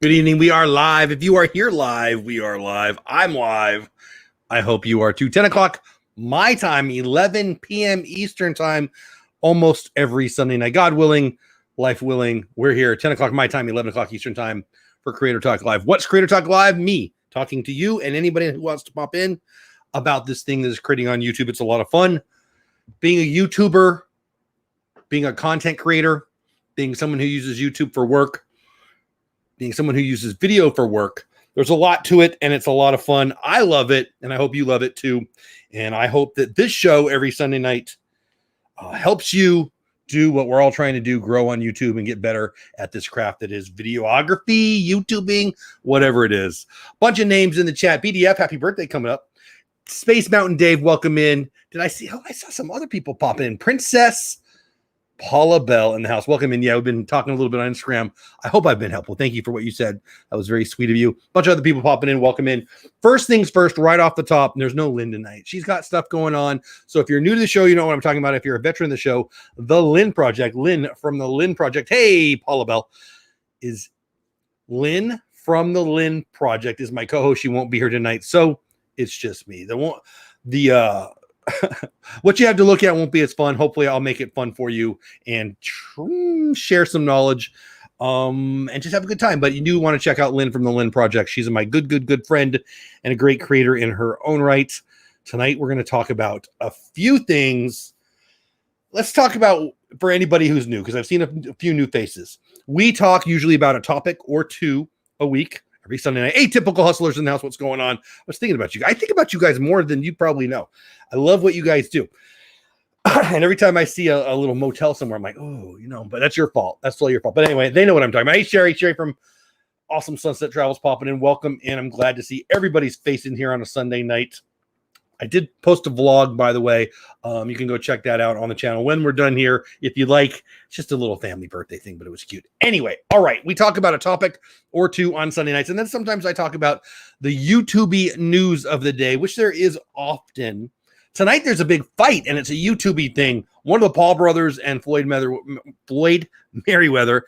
Good evening. We are live. If you are here live, we are live. I'm live. I hope you are too. 10 o'clock my time, 11 p.m. Eastern time, almost every Sunday night. God willing, life willing, we're here. 10 o'clock my time, 11 o'clock Eastern time for Creator Talk Live. What's Creator Talk Live? Me talking to you and anybody who wants to pop in about this thing that is creating on YouTube. It's a lot of fun. Being a YouTuber, being a content creator, being someone who uses YouTube for work, being someone who uses video for work, there's a lot to it, and it's a lot of fun. I love it, and I hope you love it too. And I hope that this show every Sunday night helps you do what we're all trying to do, grow on YouTube and get better at this craft that is videography, YouTubing, whatever it is. Bunch of names in the chat. BDF, happy birthday coming up. Space Mountain Dave, welcome in. Did I see? Oh, I saw some other people pop in. Princess Paula Bell in the house. Welcome in. Yeah, we've been talking a little bit on Instagram. I hope I've been helpful. Thank you for what you said. That was very sweet of you. A bunch of other people popping in. Welcome in. First things first, right off the top, there's no Lynn tonight. She's got stuff going on. So if you're new to the show, you know what I'm talking about. If you're a veteran of the show, The Lynn Project, Lynn from The Lynn Project. Hey, Paula Bell. Is Lynn from The Lynn Project is my co-host. She won't be here tonight. So it's just me. What you have to look at won't be as fun. Hopefully I'll make it fun for you and share some knowledge and just have a good time. But you do want to check out Lynn from The Lynn Project. She's my good friend and a great creator in her own right. Tonight we're going to talk about a few things. Let's talk about, for anybody who's new, because I've seen a few new faces. We talk usually about a topic or two a week. Every Sunday night. Atypical hustlers in the house. What's going on? I was thinking about you. I think about you guys more than you probably know. I love what you guys do. And every time I see a little motel somewhere, I'm like, oh, but that's your fault. That's all your fault. But anyway, they know what I'm talking about. Hey, Sherry from Awesome Sunset Travels popping in. Welcome in. I'm glad to see everybody's face in here on a Sunday night. I did post a vlog, by the way. You can go check that out on the channel when we're done here. If you like, it's just a little family birthday thing, but it was cute. Anyway, all right. We talk about a topic or two on Sunday nights. And then sometimes I talk about the YouTube news of the day, which there is often. Tonight, there's a big fight, and it's a YouTube thing. One of the Paul brothers and Floyd Merriweather.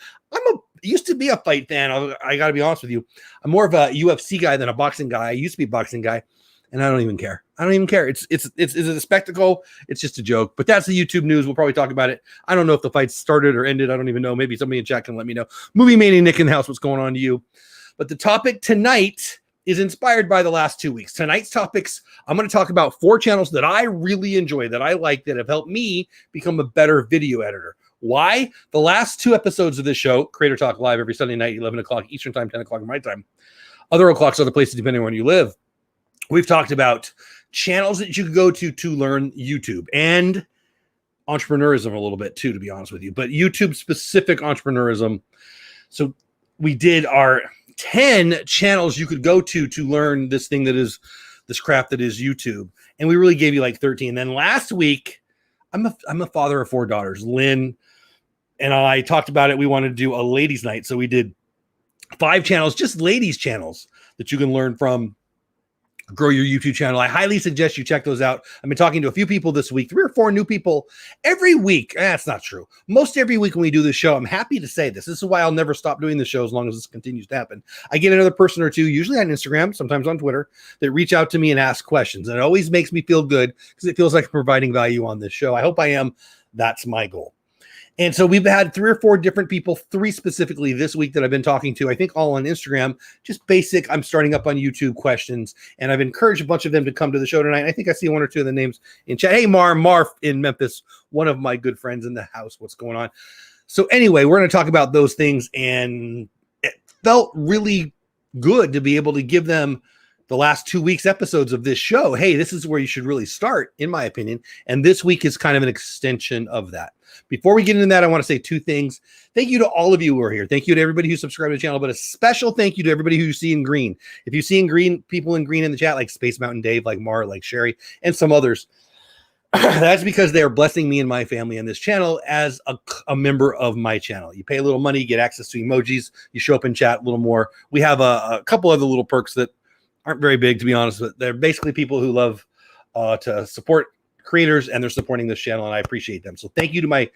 Used to be a fight fan. I got to be honest with you. I'm more of a UFC guy than a boxing guy. I used to be a boxing guy. And I don't even care. It's a spectacle. It's just a joke. But that's the YouTube news. We'll probably talk about it. I don't know if the fight started or ended. I don't even know. Maybe somebody in chat can let me know. Movie Mania Nick in the house. What's going on to you? But the topic tonight is inspired by the last 2 weeks. Tonight's topics, I'm going to talk about 4 channels that I really enjoy, that I like, that have helped me become a better video editor. Why? The last 2 episodes of this show, Creator Talk Live every Sunday night, 11 o'clock Eastern time, 10 o'clock my time. Other o'clocks, other places, depending on where you live. We've talked about channels that you could go to learn YouTube and entrepreneurism a little bit too, to be honest with you, but YouTube specific entrepreneurism. So we did our 10 channels you could go to learn this thing that is this craft that is YouTube. And we really gave you like 13. Then last week, I'm a father of 4 daughters. Lynn and I talked about it. We wanted to do a ladies' night. So we did 5 channels, just ladies' channels that you can learn from. Grow your YouTube channel. I highly suggest you check those out. I've been talking to a few people this week, 3 or 4 new people every week. That's not true. Most every week when we do this show, I'm happy to say this. This is why I'll never stop doing the show as long as this continues to happen. I get another person or two, usually on Instagram, sometimes on Twitter, that reach out to me and ask questions. And it always makes me feel good because it feels like I'm providing value on this show. I hope I am. That's my goal. And so we've had 3 or 4 different people, 3 specifically this week that I've been talking to, I think all on Instagram, just basic, I'm starting up on YouTube questions. And I've encouraged a bunch of them to come to the show tonight. I think I see 1 or 2 of the names in chat. Hey, Marv in Memphis, one of my good friends in the house. What's going on? So anyway, we're going to talk about those things. And it felt really good to be able to give them the last 2 weeks episodes of this show. Hey, this is where you should really start, in my opinion. And this week is kind of an extension of that. Before we get into that, I want to say 2 things. Thank you to all of you who are here. Thank you to everybody who subscribed to the channel, but a special thank you to everybody who you see in green. If you see in green, people in green in the chat, like Space Mountain Dave, like Mar, like Sherry, and some others, that's because they are blessing me and my family on this channel as a member of my channel. You pay a little money, you get access to emojis, you show up in chat a little more. We have a couple other little perks that aren't very big, to be honest, but they're basically people who love to support creators, and they're supporting this channel, and I appreciate them. So thank you to my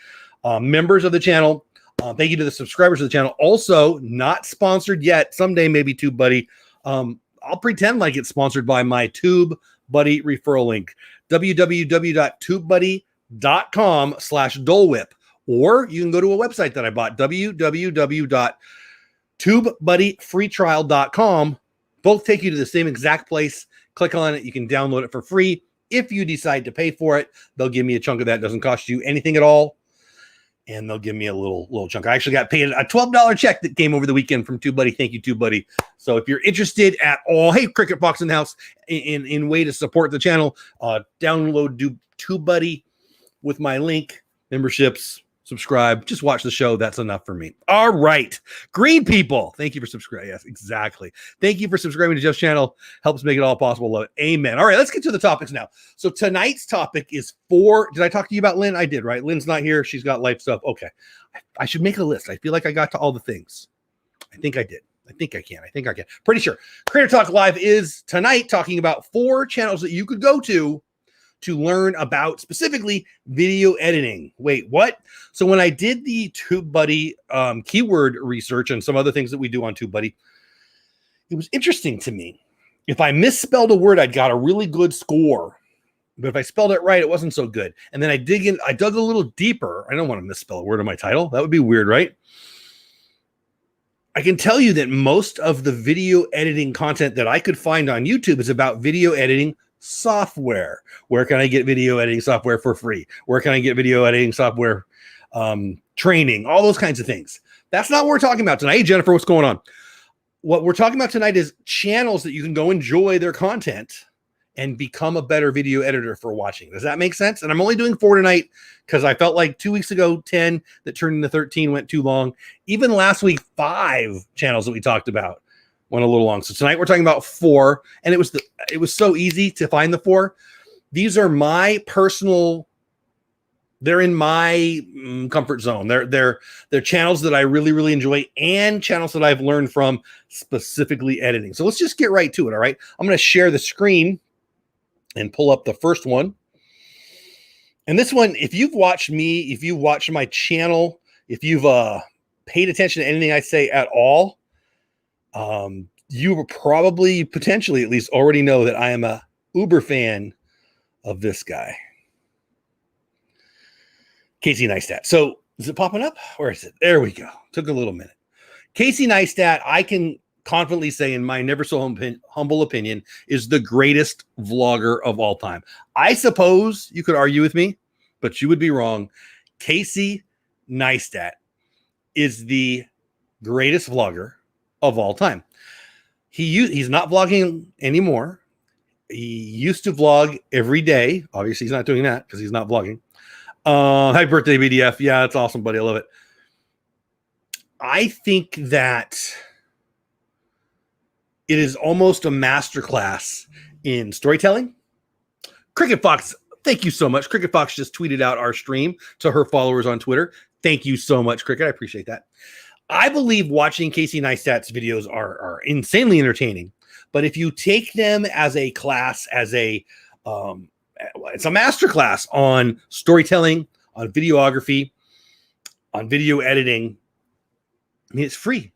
members of the channel. Thank you to the subscribers of the channel. Also, not sponsored yet. Someday, maybe TubeBuddy. I'll pretend like it's sponsored by my TubeBuddy referral link, www.tubebuddy.com/Dole Whip. Or you can go to a website that I bought, www.tubebuddyfreetrial.com. Both take you to the same exact place. Click on it. You can download it for free. If you decide to pay for it, they'll give me a chunk of that. It doesn't cost you anything at all. And they'll give me a little chunk. I actually got paid a $12 check that came over the weekend from TubeBuddy. Thank you, TubeBuddy. So if you're interested at all, hey, Cricket Fox in the house, in way to support the channel, download TubeBuddy with my link, memberships, subscribe, just watch the show. That's enough for me. All right. Green people. Thank you for subscribing. Yes, exactly. Thank you for subscribing to Jeff's channel. Helps make it all possible. Love it. Amen. All right, let's get to the topics now. So tonight's topic is did I talk to you about Lynn? I did, right? Lynn's not here. She's got life stuff. Okay. I should make a list. I feel like I got to all the things. I think I did. I think I can. Pretty sure. Creator Talk Live is tonight talking about 4 channels that you could go to learn about specifically video editing. Wait, what? So when I did the TubeBuddy keyword research and some other things that we do on TubeBuddy, it was interesting to me. If I misspelled a word, I'd got a really good score. But if I spelled it right, it wasn't so good. And then I dug a little deeper. I don't want to misspell a word in my title. That would be weird, right? I can tell you that most of the video editing content that I could find on YouTube is about video editing software. Where can I get video editing software for free? Where can I get video editing software training? All those kinds of things. That's not what we're talking about tonight. Hey, Jennifer, what's going on? What we're talking about tonight is channels that you can go enjoy their content and become a better video editor for watching. Does that make sense? And I'm only doing 4 tonight because I felt like 2 weeks ago, 10 that turned into 13 went too long. Even last week, 5 channels that we talked about went a little long. So tonight we're talking about 4, and it was so easy to find the 4. These are my personal. They're in my comfort zone. They're channels that I really, really enjoy and channels that I've learned from specifically editing. So let's just get right to it. All right. I'm going to share the screen and pull up the first one. And this one, if you've watched me, if you've watched my channel, if you've paid attention to anything I say at all, you will probably potentially at least already know that I am a uber fan of this guy. Casey Neistat. So is it popping up? Where is it? There we go. Took a little minute. Casey Neistat, I can confidently say in my never so humble opinion, is the greatest vlogger of all time. I suppose you could argue with me, but you would be wrong. Casey Neistat is the greatest vlogger of all time. He's not vlogging anymore. He used to vlog every day. Obviously, he's not doing that because he's not vlogging. Happy birthday, BDF. Yeah, that's awesome, buddy. I love it. I think that it is almost a masterclass in storytelling. Cricket Fox, thank you so much. Cricket Fox just tweeted out our stream to her followers on Twitter. Thank you so much, Cricket. I appreciate that. I believe watching Casey Neistat's videos are insanely entertaining, but if you take them as a class, it's a master class on storytelling, on videography, on video editing. I mean, it's free.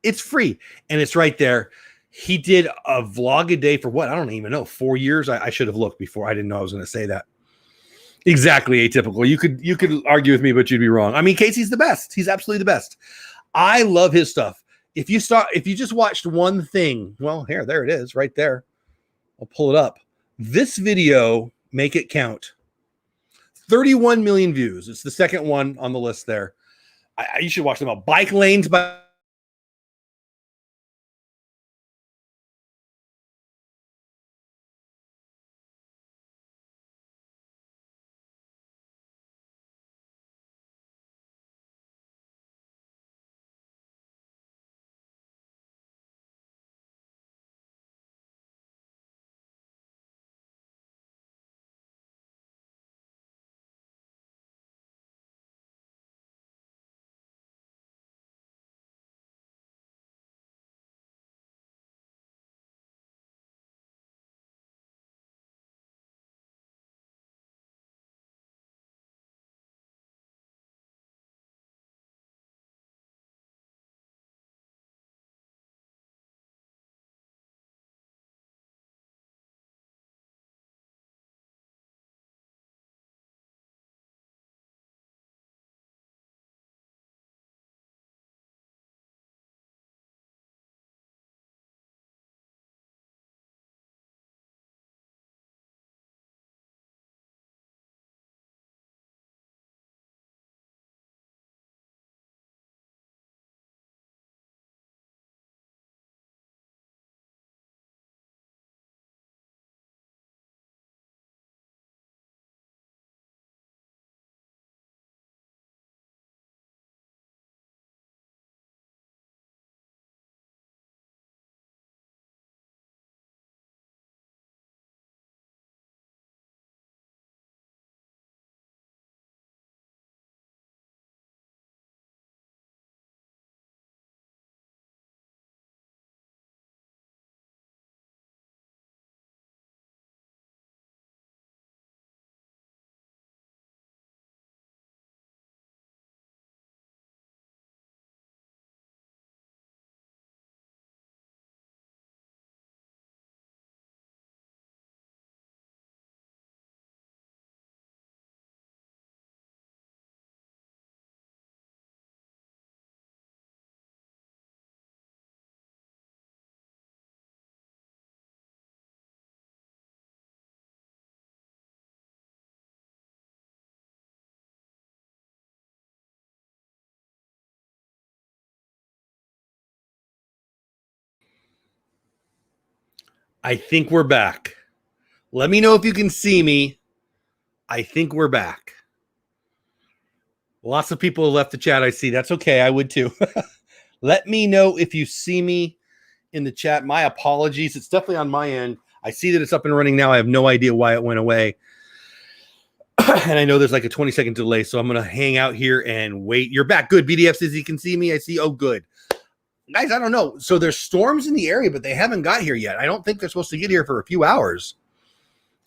It's free, and it's right there. He did a vlog a day for what? I don't even know. 4 years. I should have looked before. I didn't know I was going to say that. Exactly atypical. You could argue with me, but you'd be wrong. I mean, Casey's the best. He's absolutely the best. I love his stuff. If you just watched one thing, well, there it is, right there. I'll pull it up. This video, make it count. 31 million views. It's the second one on the list there. You should watch them all. Bike lanes by I think we're back. Let me know if you can see me. I think we're back. Lots of people left the chat. I see. That's okay. I would too. Let me know if you see me in the chat. My apologies. It's definitely on my end. I see that it's up and running now. I have no idea why it went away. And I know there's like a 20-second delay, so I'm going to hang out here and wait. You're back. Good. BDF says he can see me. I see. Oh, good. Guys, I don't know. So there's storms in the area, but they haven't got here yet. I don't think they're supposed to get here for a few hours.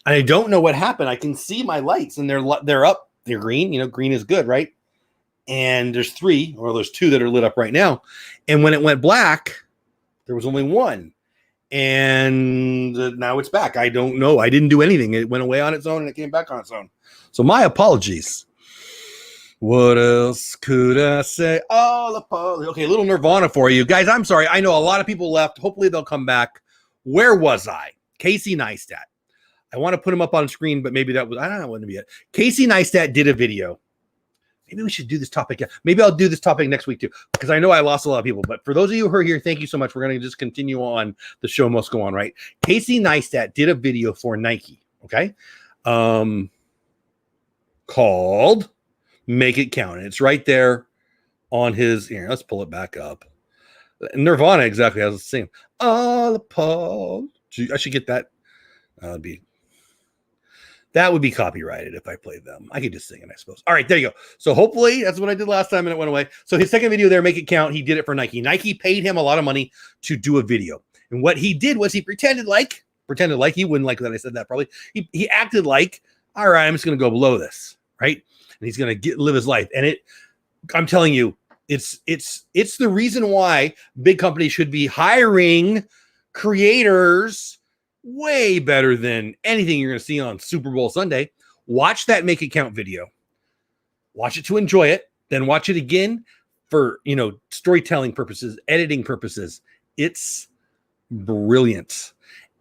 And I don't know what happened. I can see my lights, and they're up. They're green. You know, green is good, right? And there's 3, or there's 2 that are lit up right now. And when it went black, there was only 1. And now it's back. I don't know. I didn't do anything. It went away on its own, and it came back on its own. So my apologies. What else could I say? All apologies. Okay, a little Nirvana for you. Guys, I'm sorry. I know a lot of people left. Hopefully they'll come back. Where was I? Casey Neistat. I want to put him up on screen, but maybe that was, I don't know, it wouldn't be it. Casey Neistat did a video. Maybe we should do this topic. Maybe I'll do this topic next week too, because I know I lost a lot of people. But for those of you who are here, thank you so much. We're going to just continue on. The show must go on, right? Casey Neistat did a video for Nike, okay? Called Make It Count. And it's right there on his, here, let's pull it back up. Nirvana exactly has the same. All apologies. I should get that. That would be copyrighted if I played them. I could just sing it, I suppose. All right, there you go. So hopefully that's what I did last time and it went away. So his second video there, Make It Count, he did it for Nike. Nike paid him a lot of money to do a video. And what he did was he pretended like he wouldn't like that I said that probably. He acted like, all right, I'm just going to go below this, right? And he's going to live his life. And I'm telling you, it's the reason why big companies should be hiring creators way better than anything you're going to see on Super Bowl Sunday. Watch that Make It Count video. Watch it to enjoy it. Then watch it again for, storytelling purposes, editing purposes. It's brilliant.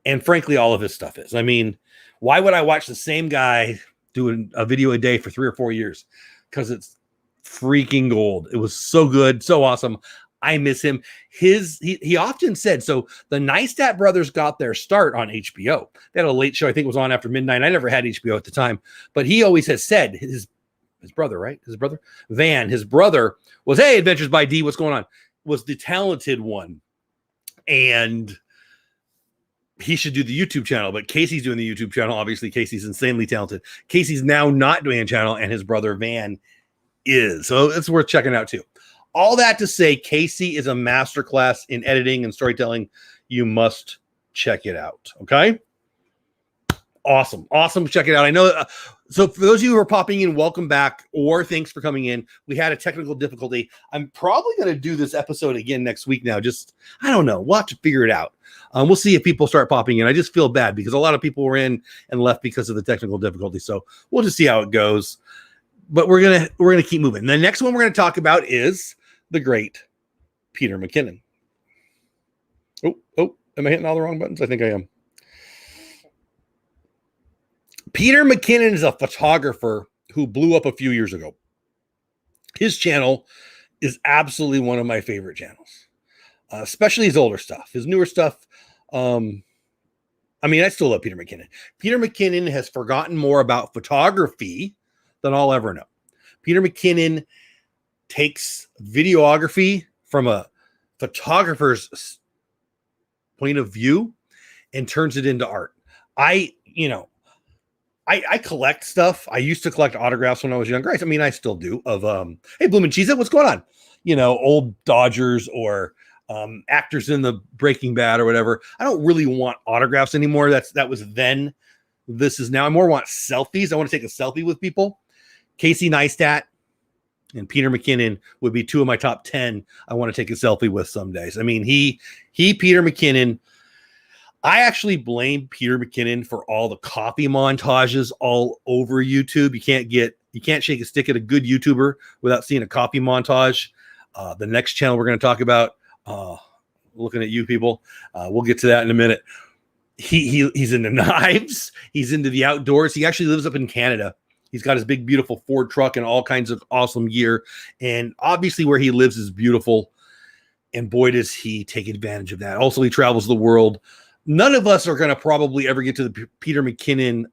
And frankly, all of his stuff is. I mean, why would I watch the same guy doing a video a day for 3 or 4 years? Because it's freaking gold. It was so good, so awesome. I miss him. He often said, so the Neistat brothers got their start on HBO. They had a late show. I think it was on after midnight. I never had HBO at the time, but he always has said his brother, right? His brother, Van, his brother was, hey, Adventures by D, what's going on? Was the talented one. And he should do the YouTube channel, but Casey's doing the YouTube channel. Obviously, Casey's insanely talented. Casey's now not doing a channel, and his brother, Van, is. So it's worth checking out too. All that to say, Casey is a masterclass in editing and storytelling. You must check it out. Okay. Awesome. Check it out. I know. So for those of you who are popping in, welcome back, or thanks for coming in. We had a technical difficulty. I'm probably going to do this episode again next week now. I don't know. We'll have to figure it out. We'll see if people start popping in. I just feel bad because a lot of people were in and left because of the technical difficulty. So we'll just see how it goes. But we're gonna keep moving. The next one we're going to talk about is the great Peter McKinnon. Oh, am I hitting all the wrong buttons? I think I am. Peter McKinnon is a photographer who blew up a few years ago. His channel is absolutely one of my favorite channels, especially his older stuff. His newer stuff, I still love Peter McKinnon. Peter McKinnon has forgotten more about photography than I'll ever know. Peter McKinnon takes videography from a photographer's point of view and turns it into art. I collect stuff. I used to collect autographs when I was younger. I still do, of hey, Bloomin' Cheese, what's going on? Old Dodgers or actors in the Breaking Bad or whatever. I don't really want autographs anymore. That was then. This is now. I more want selfies. I want to take a selfie with people. Casey Neistat and Peter McKinnon would be 2 of my top 10 I want to take a selfie with some days. Peter McKinnon, I actually blame Peter McKinnon for all the coffee montages all over YouTube. You can't shake a stick at a good YouTuber without seeing a coffee montage. The next channel we're going to talk about, looking at you people, we'll get to that in a minute. He's into knives. He's into the outdoors. He actually lives up in Canada. He's got his big, beautiful Ford truck and all kinds of awesome gear. And obviously where he lives is beautiful. And boy, does he take advantage of that. Also, he travels the world. none of us are going to probably ever get to the Peter McKinnon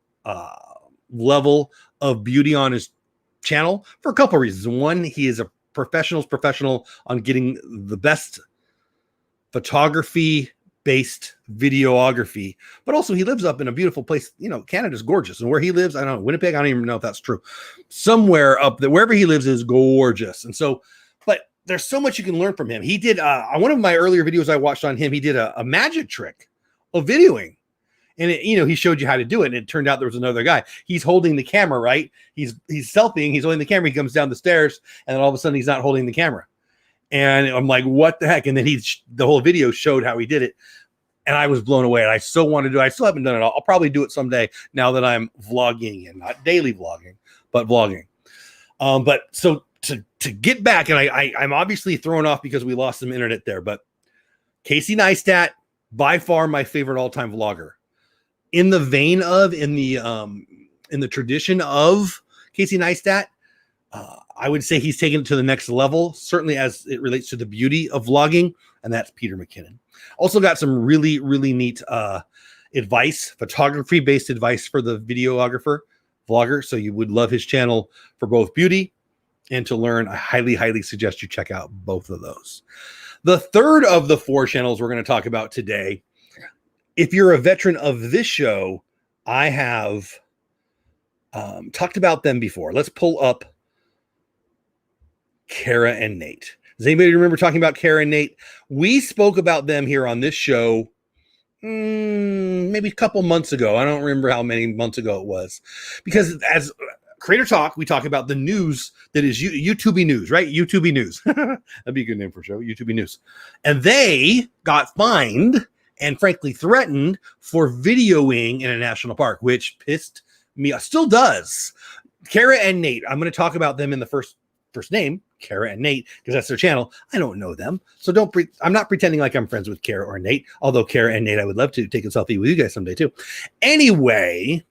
level of beauty on his channel for a couple of reasons. One, he is a professional on getting the best photography based videography, but also he lives up in a beautiful place. You know, Canada's gorgeous, and where he lives, I don't know, Winnipeg, I don't even know if that's true. Somewhere up there, wherever he lives is gorgeous. And so, but there's so much you can learn from him. He did on one of my earlier videos I watched on him, he did a magic trick of videoing. And it, you know, he showed you how to do it, and it turned out there was another guy. He's holding the camera, right? He's selfieing, he's holding the camera, he comes down the stairs, and then all of a sudden he's not holding the camera. And I'm like, what the heck? And then the whole video showed how he did it. And I was blown away. And I so wanted to do it. I still haven't done it. I'll probably do it someday now that I'm vlogging, and not daily vlogging, but vlogging. But so to get back, and I'm obviously thrown off because we lost some internet there, but Casey Neistat, by far my favorite all-time vlogger. In the vein of, in the tradition of Casey Neistat, I would say he's taken it to the next level, certainly as it relates to the beauty of vlogging, and that's Peter McKinnon. Also got some really, really neat advice, photography-based advice for the videographer, vlogger, so you would love his channel for both beauty and to learn. I highly, highly suggest you check out both of those. The third of the 4 channels we're going to talk about today, if you're a veteran of this show, I have talked about them before. Let's pull up Kara and Nate. Does anybody remember talking about Kara and Nate? We spoke about them here on this show maybe a couple months ago. I don't remember how many months ago it was. Because as Creator Talk, we talk about the news that is YouTube news, right? YouTube news. That'd be a good name for a show, YouTube news. And they got fined and frankly threatened for videoing in a national park, which pissed me off. Still does. Kara and Nate. I'm going to talk about them in the first name, Kara and Nate, because that's their channel. I don't know them, so I'm not pretending like I'm friends with Kara or Nate, although Kara and Nate, I would love to take a selfie with you guys someday too. Anyway,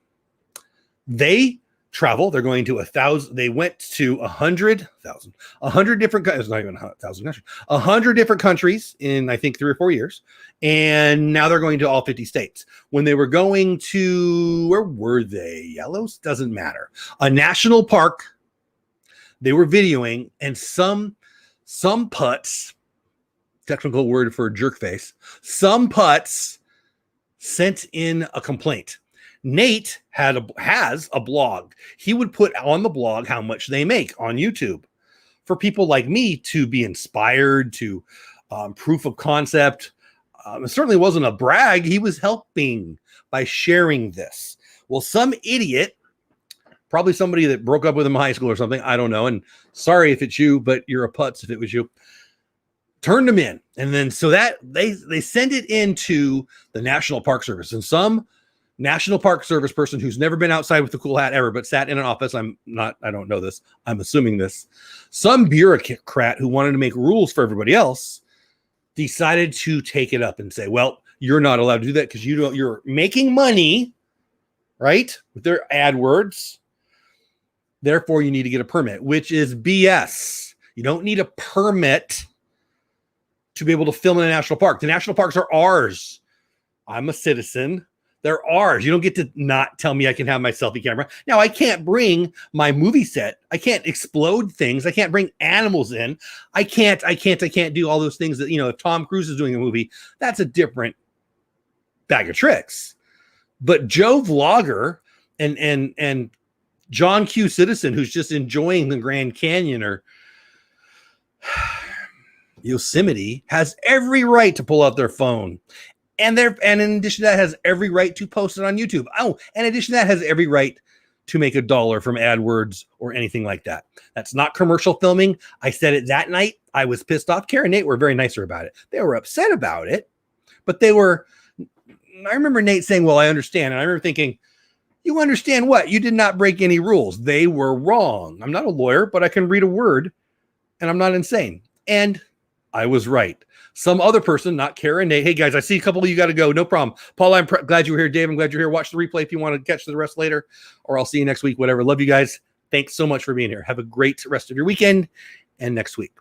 they travel. They're going to 1,000. They went to 100 different countries. Not even 1,000 countries. 100 different countries in, I think, 3 or 4 years. And now they're going to all 50 states. When they were going to, where were they? Yellows? Doesn't matter. A national park. They were videoing, and some putts, technical word for jerk face, some putts sent in a complaint. Nate has a blog. He would put on the blog how much they make on YouTube for people like me to be inspired, to proof of concept. It certainly wasn't a brag. He was helping by sharing this. Well, some idiot, probably somebody that broke up with him in high school or something, I don't know. And sorry if it's you, but you're a putz if it was you. Turned them in. And then so that they send it into the National Park Service. And some National Park Service person who's never been outside with a cool hat ever, but sat in an office, I don't know this, I'm assuming this, some bureaucrat who wanted to make rules for everybody else decided to take it up and say, well, you're not allowed to do that because you're making money, right, with their AdWords. Therefore, you need to get a permit, which is BS. You don't need a permit to be able to film in a national park. The national parks are ours. I'm a citizen. They're ours. You don't get to not tell me I can have my selfie camera. Now, I can't bring my movie set. I can't explode things. I can't bring animals in. I can't do all those things that, you know, if Tom Cruise is doing a movie, that's a different bag of tricks. But Joe Vlogger and John Q. Citizen, who's just enjoying the Grand Canyon or Yosemite, has every right to pull out their phone. And in addition to that, has every right to post it on YouTube. Oh, and in addition to that, has every right to make $1 from AdWords or anything like that. That's not commercial filming. I said it that night. I was pissed off. Kara and Nate were very nicer about it. They were upset about it, but I remember Nate saying, well, I understand. And I remember thinking, you understand what? You did not break any rules. They were wrong. I'm not a lawyer, but I can read a word, and I'm not insane. And I was right. Some other person, not Kara and Nate. Hey, guys, I see a couple of you got to go. No problem. Paul, I'm glad you were here. Dave, I'm glad you're here. Watch the replay if you want to catch the rest later, or I'll see you next week, whatever. Love you guys. Thanks so much for being here. Have a great rest of your weekend and next week.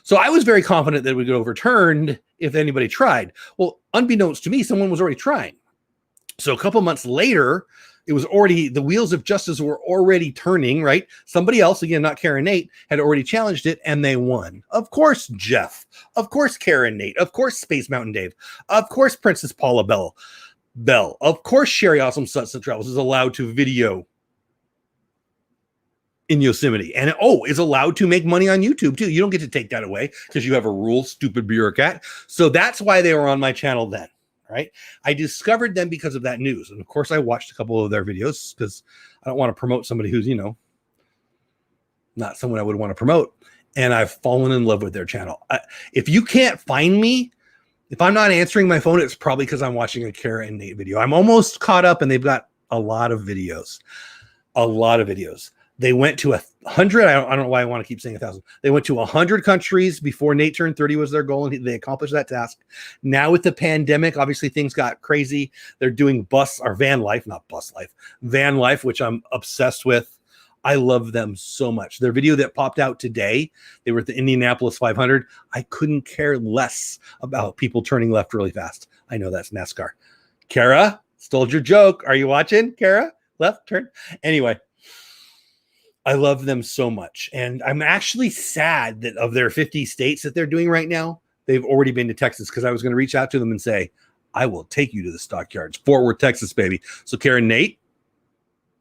So I was very confident that it would get overturned if anybody tried. Well, unbeknownst to me, someone was already trying. So a couple months later, it was already, the wheels of justice were already turning, right? Somebody else, again, not Karen Nate, had already challenged it and they won. Of course, Jeff. Of course, Karen Nate. Of course, Space Mountain Dave. Of course, Princess Paula Bell. Of course, Sherry Awesome Suts and Travels is allowed to video in Yosemite. And is allowed to make money on YouTube too. You don't get to take that away because you have a rule, stupid bureaucrat. So that's why they were on my channel then. Right. I discovered them because of that news. And of course, I watched a couple of their videos because I don't want to promote somebody who's, not someone I would want to promote. And I've fallen in love with their channel. If you can't find me, if I'm not answering my phone, it's probably because I'm watching a Kara and Nate video. I'm almost caught up and they've got a lot of videos. They went to 100. I don't know why I want to keep saying 1,000. They went to 100 countries before Nate turned 30 was their goal, and they accomplished that task. Now with the pandemic, obviously things got crazy. They're doing van life, which I'm obsessed with. I love them so much. Their video that popped out today, they were at the Indianapolis 500. I couldn't care less about people turning left really fast. I know that's NASCAR. Kara, stole your joke. Are you watching, Kara? Left turn. Anyway. I love them so much. And I'm actually sad that of their 50 states that they're doing right now, they've already been to Texas because I was going to reach out to them and say, I will take you to the stockyards. Fort Worth, Texas, baby. So Karen Nate,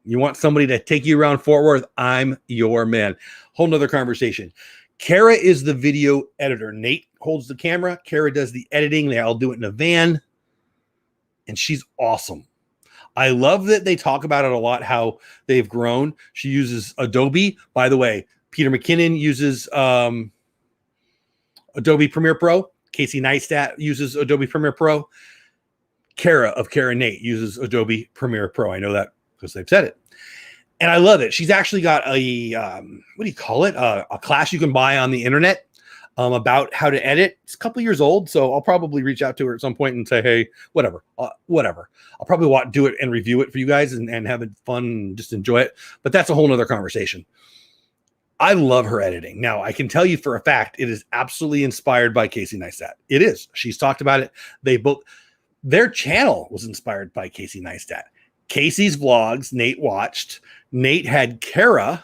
you want somebody to take you around Fort Worth? I'm your man. Whole nother conversation. Kara is the video editor. Nate holds the camera. Kara does the editing. They all do it in a van. And she's awesome. I love that they talk about it a lot, how they've grown. She uses Adobe. By the way, Peter McKinnon uses Adobe Premiere Pro. Casey Neistat uses Adobe Premiere Pro. Kara of Kara Nate uses Adobe Premiere Pro. I know that because they've said it. And I love it. She's actually got a, what do you call it? A class you can buy on the internet about how to edit. It's a couple years old, so I'll probably reach out to her at some point and say, hey, whatever. I'll probably do it and review it for you guys and have it fun and just enjoy it. But that's a whole nother conversation. I love her editing. Now, I can tell you for a fact, it is absolutely inspired by Casey Neistat. It is. She's talked about it. Their channel was inspired by Casey Neistat. Casey's vlogs, Nate watched. Nate had Kara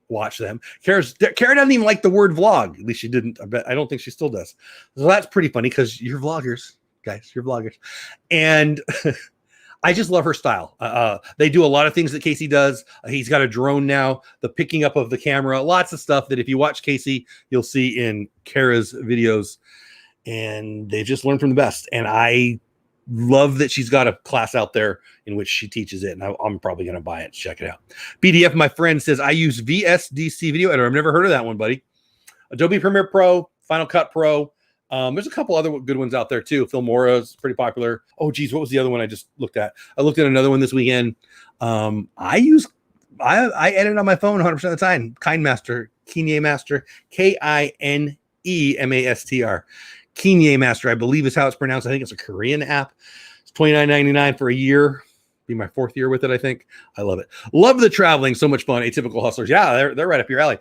watch them. Kara doesn't even like the word vlog. At least she didn't. I don't think she still does. So that's pretty funny because you're vloggers, guys. You're vloggers. And I just love her style. They do a lot of things that Casey does. He's got a drone now, the picking up of the camera, lots of stuff that if you watch Casey, you'll see in Kara's videos. And they just learn from the best. And I love that she's got a class out there in which she teaches it, and I'm probably going to buy it. Check it out. BDF, my friend, says, I use VSDC Video Editor. I've never heard of that one, buddy. Adobe Premiere Pro, Final Cut Pro. There's a couple other good ones out there, too. Filmora is pretty popular. Oh, geez, what was the other one I just looked at? I looked at another one this weekend. I edit on my phone 100% of the time. KineMaster, Kinemaster. Kinemaster, I believe is how it's pronounced. I think it's a Korean app. It's $29.99 for a year. Be my 4th year with it, I think. I love it. Love the traveling. So much fun. Atypical Hustlers. Yeah, they're right up your alley.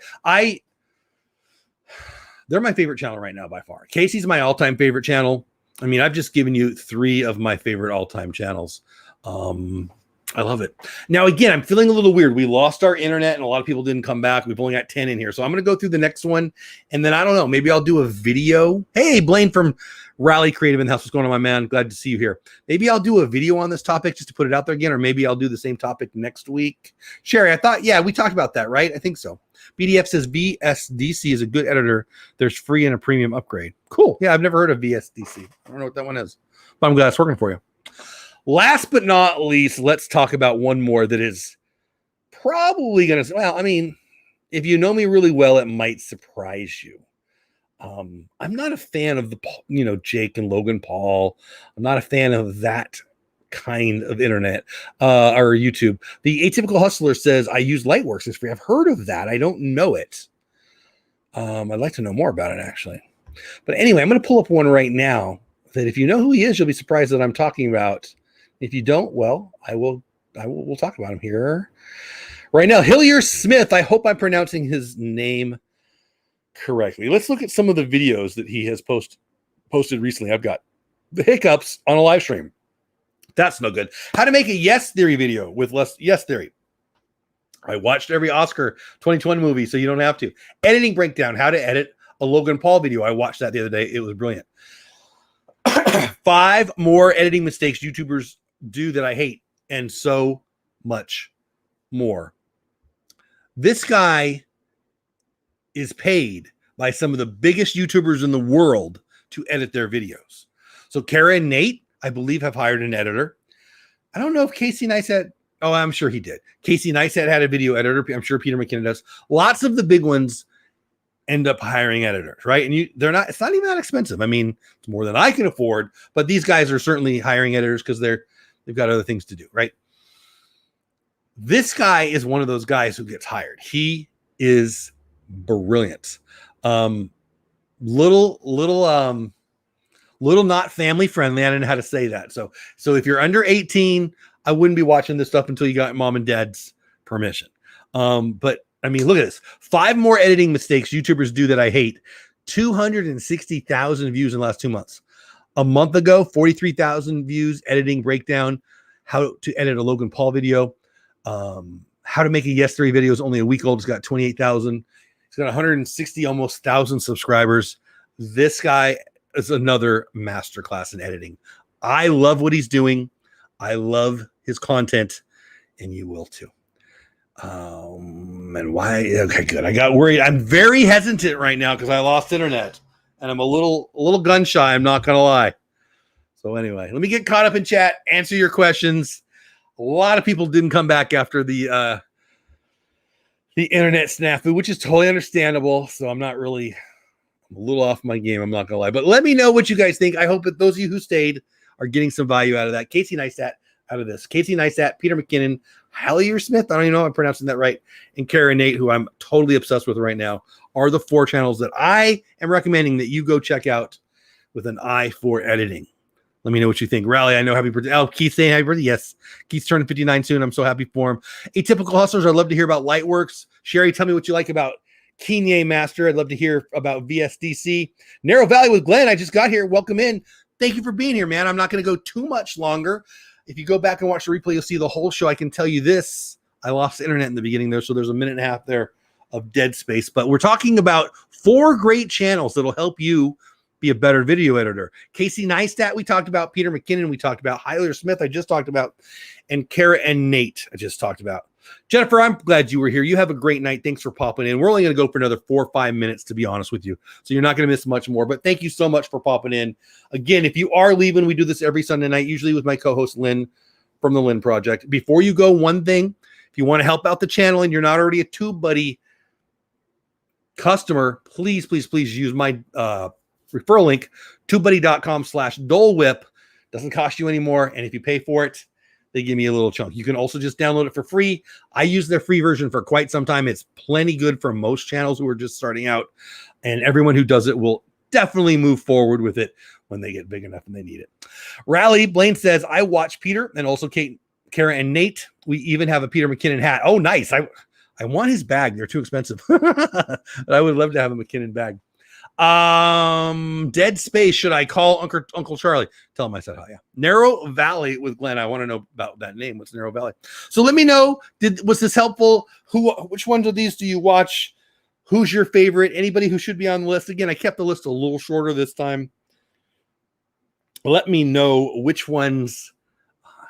They're my favorite channel right now by far. Casey's my all-time favorite channel. I mean, I've just given you 3 of my favorite all-time channels. I love it. Now, again, I'm feeling a little weird. We lost our internet and a lot of people didn't come back. We've only got 10 in here. So I'm going to go through the next one. And then I don't know, maybe I'll do a video. Hey, Blaine from Rally Creative in the house. What's going on, my man? Glad to see you here. Maybe I'll do a video on this topic just to put it out there again, or maybe I'll do the same topic next week. Sherry, I thought, yeah, we talked about that, right? I think so. BDF says VSDC is a good editor. There's free and a premium upgrade. Cool. Yeah, I've never heard of VSDC. I don't know what that one is, but I'm glad it's working for you. Last but not least, let's talk about one more that is probably going to, well, I mean, if you know me really well, it might surprise you. I'm not a fan of the, Jake and Logan Paul. I'm not a fan of that kind of internet or YouTube. The Atypical Hustler says, I use Lightworks. It's free. I've heard of that. I don't know it. I'd like to know more about it, actually. But anyway, I'm going to pull up one right now that if you know who he is, you'll be surprised that I'm talking about. If you don't, well, we'll talk about him here right now. Hillier Smith. I hope I'm pronouncing his name correctly. Let's look at some of the videos that he has posted recently. I've got the hiccups on a live stream. That's no good. How to make a Yes Theory video with less Yes Theory. I watched every Oscar 2020 movie, so you don't have to. Editing breakdown, how to edit a Logan Paul video. I watched that the other day. It was brilliant. 5 more editing mistakes YouTubers do that I hate, and so much more. This guy is paid by some of the biggest YouTubers in the world to edit their videos. So Kara and Nate, I believe, have hired an editor. I don't know if Casey Neistat. Oh, I'm sure he did. Casey Neistat had a video editor. I'm sure Peter McKinnon does. Lots of the big ones end up hiring editors, right? And they're not. It's not even that expensive. I mean, it's more than I can afford. But these guys are certainly hiring editors because they've got other things to do, right? This guy is one of those guys who gets hired. He is brilliant. Little not family friendly. I don't know how to say that. So if you're under 18, I wouldn't be watching this stuff until you got mom and dad's permission. But I mean, look at this. 5 more editing mistakes YouTubers do that I hate. 260,000 views in the last 2 months. A month ago, 43,000 views, editing breakdown, how to edit a Logan Paul video. How to make a Yes Theory video is only a week old. It's got 28,000. He's got 160 almost 1,000 subscribers. This guy is another masterclass in editing. I love what he's doing. I love his content, and you will too. And why? Okay, good. I got worried. I'm very hesitant right now because I lost internet, and I'm a little gun shy. I'm not gonna lie. So anyway, let me get caught up in chat. Answer your questions. A lot of people didn't come back after the internet snafu, which is totally understandable. So I'm a little off my game. I'm not gonna lie, but let me know what you guys think. I hope that those of you who stayed are getting some value out of that. Casey Neistat out of this. Casey Neistat, Peter McKinnon, Hallier Smith, I don't even know if I'm pronouncing that right, and Kara Nate, who I'm totally obsessed with right now, are the 4 channels that I am recommending that you go check out with an eye for editing. Let me know what you think. Rally, I know happy birthday. Oh, Keith saying happy birthday. Yes. Keith's turning 59 soon. I'm so happy for him. Atypical Hustlers, I'd love to hear about Lightworks. Sherry, tell me what you like about Kanye Master. I'd love to hear about VSDC. Narrow Valley with Glenn. I just got here. Welcome in. Thank you for being here, man. I'm not going to go too much longer. If you go back and watch the replay, you'll see the whole show. I can tell you this. I lost the internet in the beginning there, so there's a minute and a half there of dead space. But we're talking about 4 great channels that'll help you be a better video editor. Casey Neistat, we talked about. Peter McKinnon, we talked about. Hallier Smith, I just talked about. And Kara and Nate, I just talked about. Jennifer, I'm glad you were here. You have a great night. Thanks for popping in. We're only going to go for another 4 or 5 minutes, to be honest with you. So you're not going to miss much more. But thank you so much for popping in. Again, if you are leaving, we do this every Sunday night, usually with my co-host Lynn from the Lynn Project. Before you go, one thing, if you want to help out the channel and you're not already a TubeBuddy customer, please, please, please use my referral link, TubeBuddy.com/Dole Whip. Doesn't cost you anymore. And if you pay for it, they give me a little chunk. You can also just download it for free. I use their free version for quite some time. It's plenty good for most channels who are just starting out. And everyone who does it will definitely move forward with it when they get big enough and they need it. Rally Blaine says, I watch Peter and also Kate, Kara, and Nate. We even have a Peter McKinnon hat. Oh, nice. I want his bag. They're too expensive. But I would love to have a McKinnon bag. Dead Space. Should I call Uncle Charlie? Tell him I said hi. Yeah. Narrow Valley with Glenn. I want to know about that name. What's Narrow Valley? So let me know. Was this helpful? Which ones of these do you watch? Who's your favorite? Anybody who should be on the list? Again, I kept the list a little shorter this time. Let me know which ones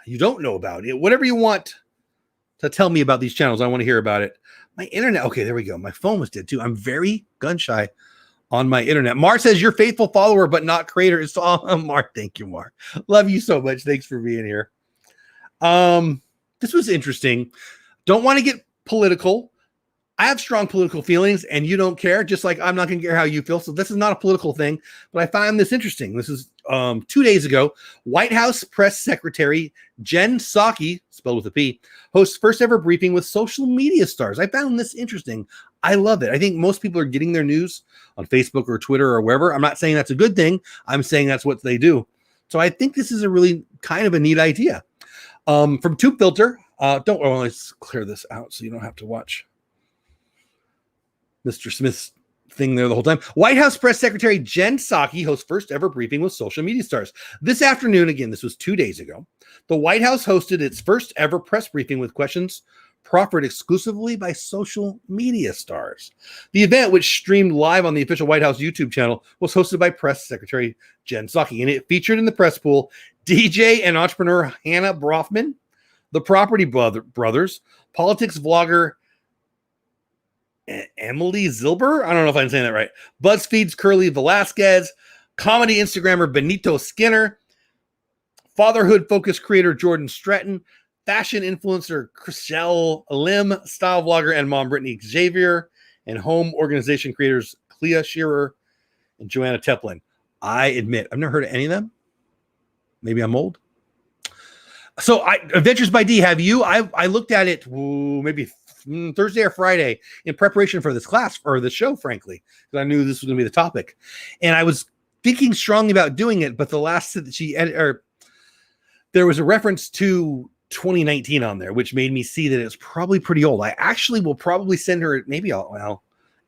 you don't know about. Whatever you want to tell me about these channels, I want to hear about it. My internet. Okay, there we go. My phone was dead too. I'm very gun shy on my internet. Mar says, you're faithful follower, but not creator. It's all Mar. Thank you, Mar. Love you so much. Thanks for being here. This was interesting. Don't want to get political. I have strong political feelings and you don't care, just like I'm not going to care how you feel. So this is not a political thing, but I find this interesting. This is 2 days ago. White House Press Secretary Jen Psaki, spelled with a P, hosts first ever briefing with social media stars. I found this interesting. I love it. I think most people are getting their news on Facebook or Twitter or wherever. I'm not saying that's a good thing. I'm saying that's what they do. So I think this is a really kind of a neat idea. From Tube Filter, let's clear this out so you don't have to watch Mr. Smith's thing there the whole time. White House Press Secretary Jen Psaki hosts first ever briefing with social media stars. This afternoon, again, this was 2 days ago, the White House hosted its first ever press briefing with questions proffered exclusively by social media stars. The event, which streamed live on the official White House YouTube channel, was hosted by Press Secretary Jen Psaki, and it featured in the press pool DJ and entrepreneur Hannah Brofman, the Property Brothers, politics vlogger Emily Zilber. I don't know if I'm saying that right. BuzzFeed's Curly Velasquez, comedy Instagrammer Benito Skinner, fatherhood-focused creator Jordan Stratton, fashion influencer Chriselle Lim, style vlogger and mom Brittany Xavier, and home organization creators Clea Shearer and Joanna Teplin. I admit, I've never heard of any of them. Maybe I'm old. So Adventures by D, have you? I looked at it maybe Thursday or Friday in preparation for this class or the show, frankly, because I knew this was going to be the topic. And I was thinking strongly about doing it, but the last that she edited, there was a reference to 2019 on there, which made me see that it's probably pretty old. I actually will probably send her, maybe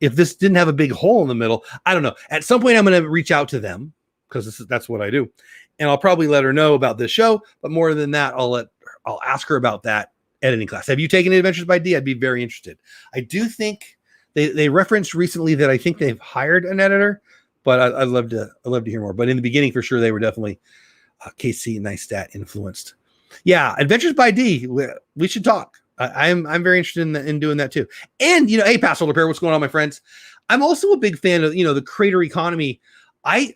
if this didn't have a big hole in the middle, I don't know. At some point, I'm going to reach out to them because that's what I do. And I'll probably let her know about this show. But more than that, I'll ask her about that editing class. Have you taken Adventures by D? I'd be very interested. I do think they referenced recently that I think they've hired an editor, but I'd love to hear more. But in the beginning, for sure, they were definitely KC Neistat influenced. Yeah, Adventures by D. We should talk. I'm very interested in doing that too. And hey, Pass Holder Pair, what's going on, my friends? I'm also a big fan of the creator economy. I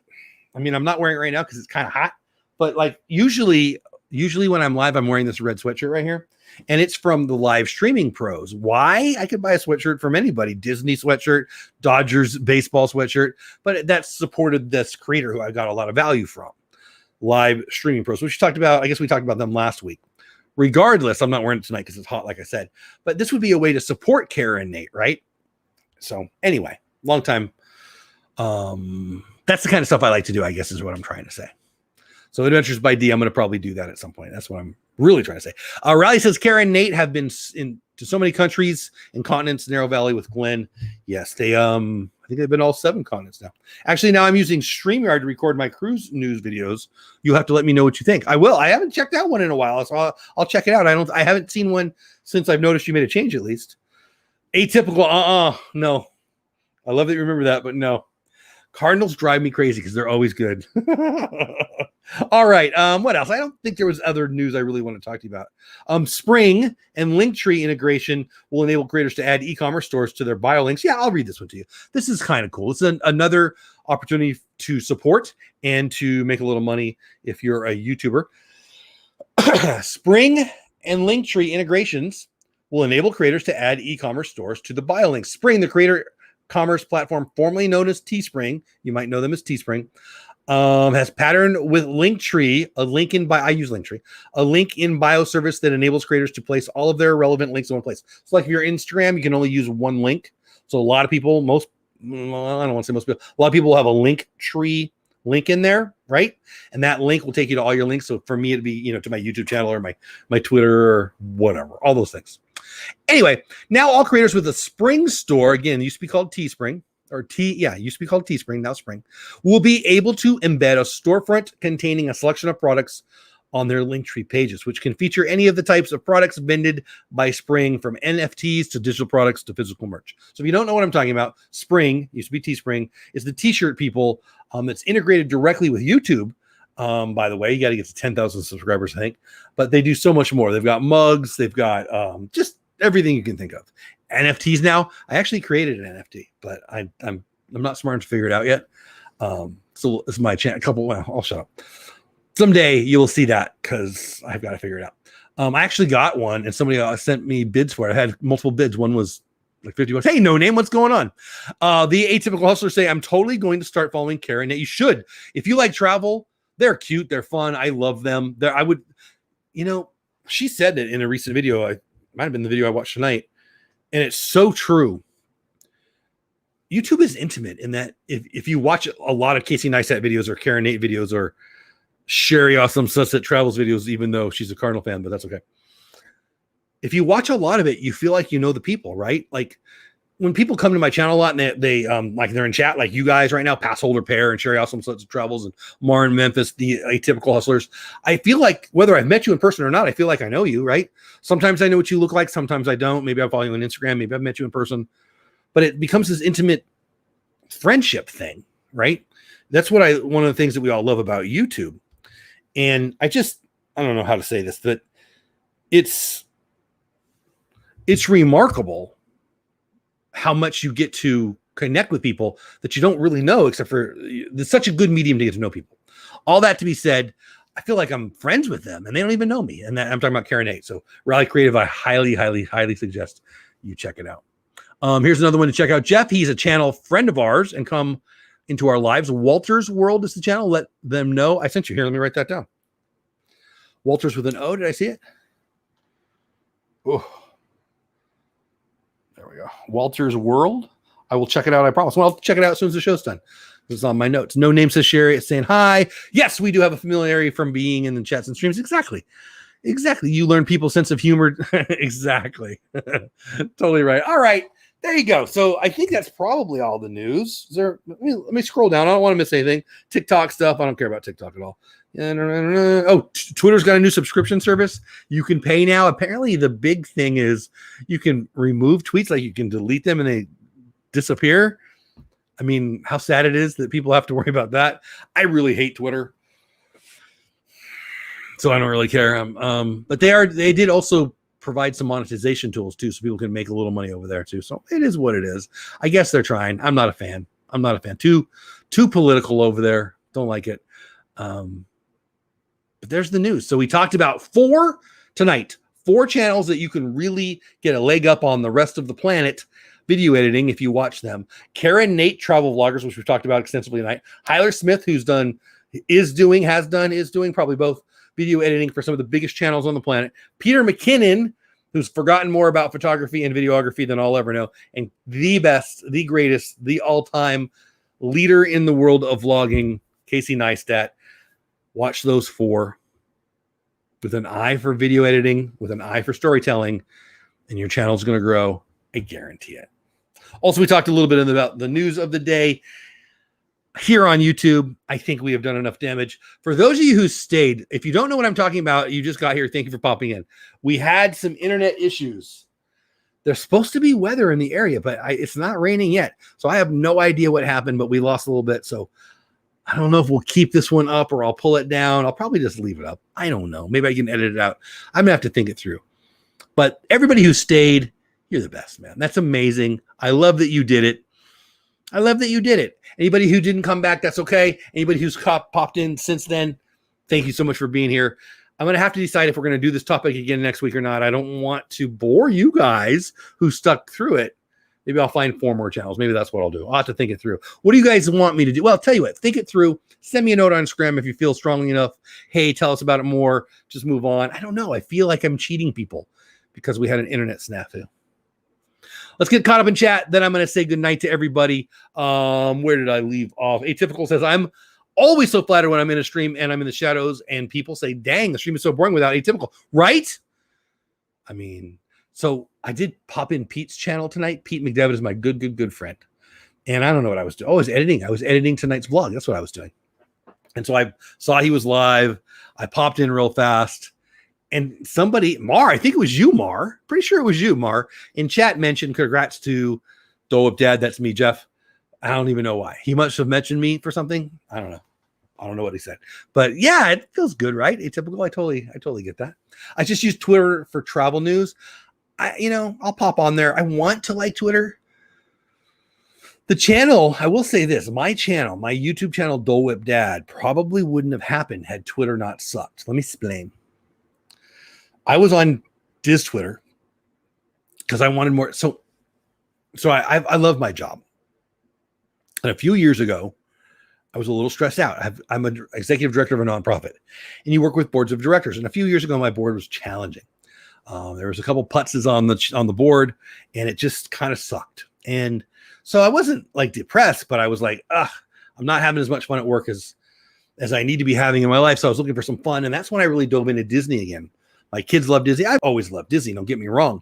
mean, I'm not wearing it right now because it's kind of hot, but like usually when I'm live, I'm wearing this red sweatshirt right here, and it's from the live streaming pros. Why? I could buy a sweatshirt from anybody, Disney sweatshirt, Dodgers baseball sweatshirt, but that supported this creator who I got a lot of value from. Live streaming pros, which we talked about. I guess we talked about them last week. Regardless, I'm not wearing it tonight because it's hot, like I said, but this would be a way to support Kara and Nate, right? So anyway, long time. That's the kind of stuff I like to do, I guess, is what I'm trying to say. So Adventures by D, I'm going to probably do that at some point. That's what I'm really trying to say. Riley says, Kara and Nate have been to so many countries and continents, Narrow Valley with Glenn. Yes, they, I think they've been all 7 continents now. Actually, now I'm using StreamYard to record my cruise news videos. You'll have to let me know what you think. I will. I haven't checked out one in a while, so I'll check it out. I haven't seen one since I've noticed you made a change, at least. Atypical, no. I love that you remember that, but no. Cardinals drive me crazy because they're always good. All right. What else? I don't think there was other news I really want to talk to you about. Spring and Linktree integration will enable creators to add e-commerce stores to their bio links. Yeah, I'll read this one to you. This is kind of cool. It's another opportunity to support and to make a little money if you're a YouTuber. Spring and Linktree integrations will enable creators to add e-commerce stores to the bio links. Spring, the creator commerce platform formerly known as Teespring, you might know them as Teespring, has patterned with Linktree, I use Linktree, a link in bio service that enables creators to place all of their relevant links in one place. So like if you're Instagram, you can only use one link. So a lot of people, I don't want to say most people, a lot of people will have a Linktree link in there, right? And that link will take you to all your links. So for me, it'd be, to my YouTube channel or my Twitter or whatever, all those things. Anyway, now all creators with a Spring store, again, used to be called Teespring, used to be called Teespring, now Spring, will be able to embed a storefront containing a selection of products on their Linktree pages, which can feature any of the types of products vended by Spring, from NFTs to digital products to physical merch. So if you don't know what I'm talking about, Spring, used to be Teespring, is the t-shirt people that's integrated directly with YouTube. By the way, you got to get to 10,000 subscribers, I think, but they do so much more. They've got mugs, they've got just everything you can think of. NFTs now. I actually created an NFT, but I'm not smart enough to figure it out yet. So it's my chance. I'll shut up. Someday you will see that because I've got to figure it out. I actually got one, and somebody sent me bids for it. I had multiple bids. One was like $50. Hey, no name, what's going on? The Atypical Hustlers say, I'm totally going to start following Kara. You should. If you like travel, they're cute, they're fun. I love them. She said that in a recent video. It might have been the video I watched tonight, and it's so true. YouTube is intimate in that if you watch a lot of Casey Neistat videos or Karen Nate videos or Sherry Awesome Sunset Travels videos, even though she's a Cardinal fan, but that's okay. If you watch a lot of it, you feel like you know the people, right? Like when people come to my channel a lot and they like they're in chat, like you guys right now, Pass Holder Pair and Sherry Awesome Sluts of Travels and Mar in Memphis, the Atypical Hustlers. I feel like whether I've met you in person or not, I feel like I know you, right? Sometimes I know what you look like. Sometimes I don't. Maybe I follow you on Instagram. Maybe I've met you in person, but it becomes this intimate friendship thing, right? That's one of the things that we all love about YouTube. And I don't know how to say this, but it's remarkable how much you get to connect with people that you don't really know, except for it's such a good medium to get to know people. All that to be said, I feel like I'm friends with them and they don't even know me. And I'm talking about Karen 8. So Rally Creative, I highly, highly, highly suggest you check it out. Here's another one to check out. Jeff, he's a channel friend of ours and come into our lives. Walter's World is the channel. Let them know. I sent you here. Let me write that down. Walter's with an O. Did I see it? Oh, there we go. Walter's World. I will check it out. I promise. Well, I'll check it out as soon as the show's done. It's on my notes. No name says Sherry. It's saying hi. Yes, we do have a familiarity from being in the chats and streams. Exactly. You learn people's sense of humor. Exactly. Totally right. All right. There you go. So I think that's probably all the news. Let me scroll down. I don't want to miss anything. TikTok stuff. I don't care about TikTok at all. Oh, Twitter's got a new subscription service. You can pay now. Apparently, the big thing is you can remove tweets, like you can delete them and they disappear. I mean, how sad it is that people have to worry about that. I really hate Twitter, so I don't really care. But they did also provide some monetization tools too, so people can make a little money over there too. So it is what it is. I guess they're trying. I'm not a fan. Too political over there. Don't like it. But there's the news. So we talked about 4 channels that you can really get a leg up on the rest of the planet video editing if you watch them. Karen Nate travel vloggers, which we've talked about extensively tonight. Hyler Smith, who's is doing probably both video editing for some of the biggest channels on the planet. Peter McKinnon, who's forgotten more about photography and videography than I'll ever know. And the best, the greatest, the all-time leader in the world of vlogging, Casey Neistat. Watch those 4 with an eye for video editing, with an eye for storytelling, and your channel's going to grow. I guarantee it. Also, we talked a little bit about the news of the day here on YouTube. I think we have done enough damage. For those of you who stayed, if you don't know what I'm talking about, you just got here. Thank you for popping in. We had some internet issues. There's supposed to be weather in the area, but it's not raining yet. So I have no idea what happened, but we lost a little bit. So I don't know if we'll keep this one up or I'll pull it down. I'll probably just leave it up. I don't know. Maybe I can edit it out. I'm going to have to think it through. But everybody who stayed, you're the best, man. That's amazing. I love that you did it. Anybody who didn't come back, that's okay. Anybody who's popped in since then, thank you so much for being here. I'm going to have to decide if we're going to do this topic again next week or not. I don't want to bore you guys who stuck through it. Maybe I'll find 4 more channels. Maybe that's what I'll do. I'll have to think it through. What do you guys want me to do? Well, I'll tell you what. Think it through. Send me a note on Instagram if you feel strongly enough. Hey, tell us about it more. Just move on. I don't know. I feel like I'm cheating people because we had an internet snafu. Let's get caught up in chat. Then I'm going to say goodnight to everybody. Where did I leave off? Atypical says, I'm always so flattered when I'm in a stream and I'm in the shadows and people say, dang, the stream is so boring without Atypical. Right? I mean, so I did pop in Pete's channel tonight. Pete McDevitt is my good friend. And I don't know what I was doing. Oh, I was editing. I was editing tonight's vlog. That's what I was doing. And so I saw he was live. I popped in real fast. And somebody, Mar, I think it was you, Mar. Pretty sure it was you, Mar. In chat mentioned congrats to Dole Dad. That's me, Jeff. I don't even know why. He must have mentioned me for something. I don't know. I don't know what he said. But yeah, it feels good, right? Atypical. I totally get that. I just use Twitter for travel news. I'll pop on there. I want to like Twitter. The channel, I will say this, my channel, my YouTube channel, Dole Whip Dad, probably wouldn't have happened had Twitter not sucked. Let me explain. I was on Diz Twitter because I wanted more. So I love my job. And a few years ago, I was a little stressed out. I'm an executive director of a nonprofit, and you work with boards of directors. And a few years ago, my board was challenging. There was a couple putzes on the board, and it just kind of sucked. And so I wasn't like depressed, but I was like, I'm not having as much fun at work as I need to be having in my life. So I was looking for some fun, and that's when I really dove into Disney again. My kids love Disney. I've always loved Disney. Don't get me wrong.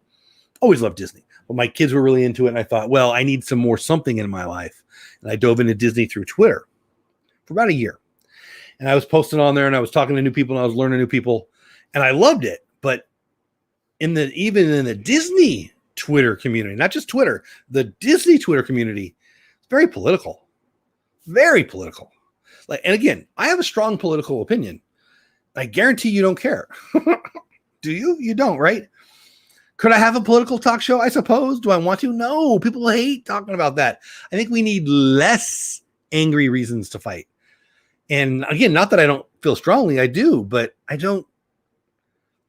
Always loved Disney. But my kids were really into it, and I thought, well, I need some more something in my life. And I dove into Disney through Twitter for about a year. And I was posting on there, and I was talking to new people, and I was learning new people, and I loved it. But even in the Disney Twitter community, not just Twitter, the Disney Twitter community, it's very political. Very political. Like, and again, I have a strong political opinion. I guarantee you don't care. Do you? You don't, right? Could I have a political talk show? I suppose. Do I want to? No. People hate talking about that. I think we need less angry reasons to fight. And again, not that I don't feel strongly, I do, but I don't.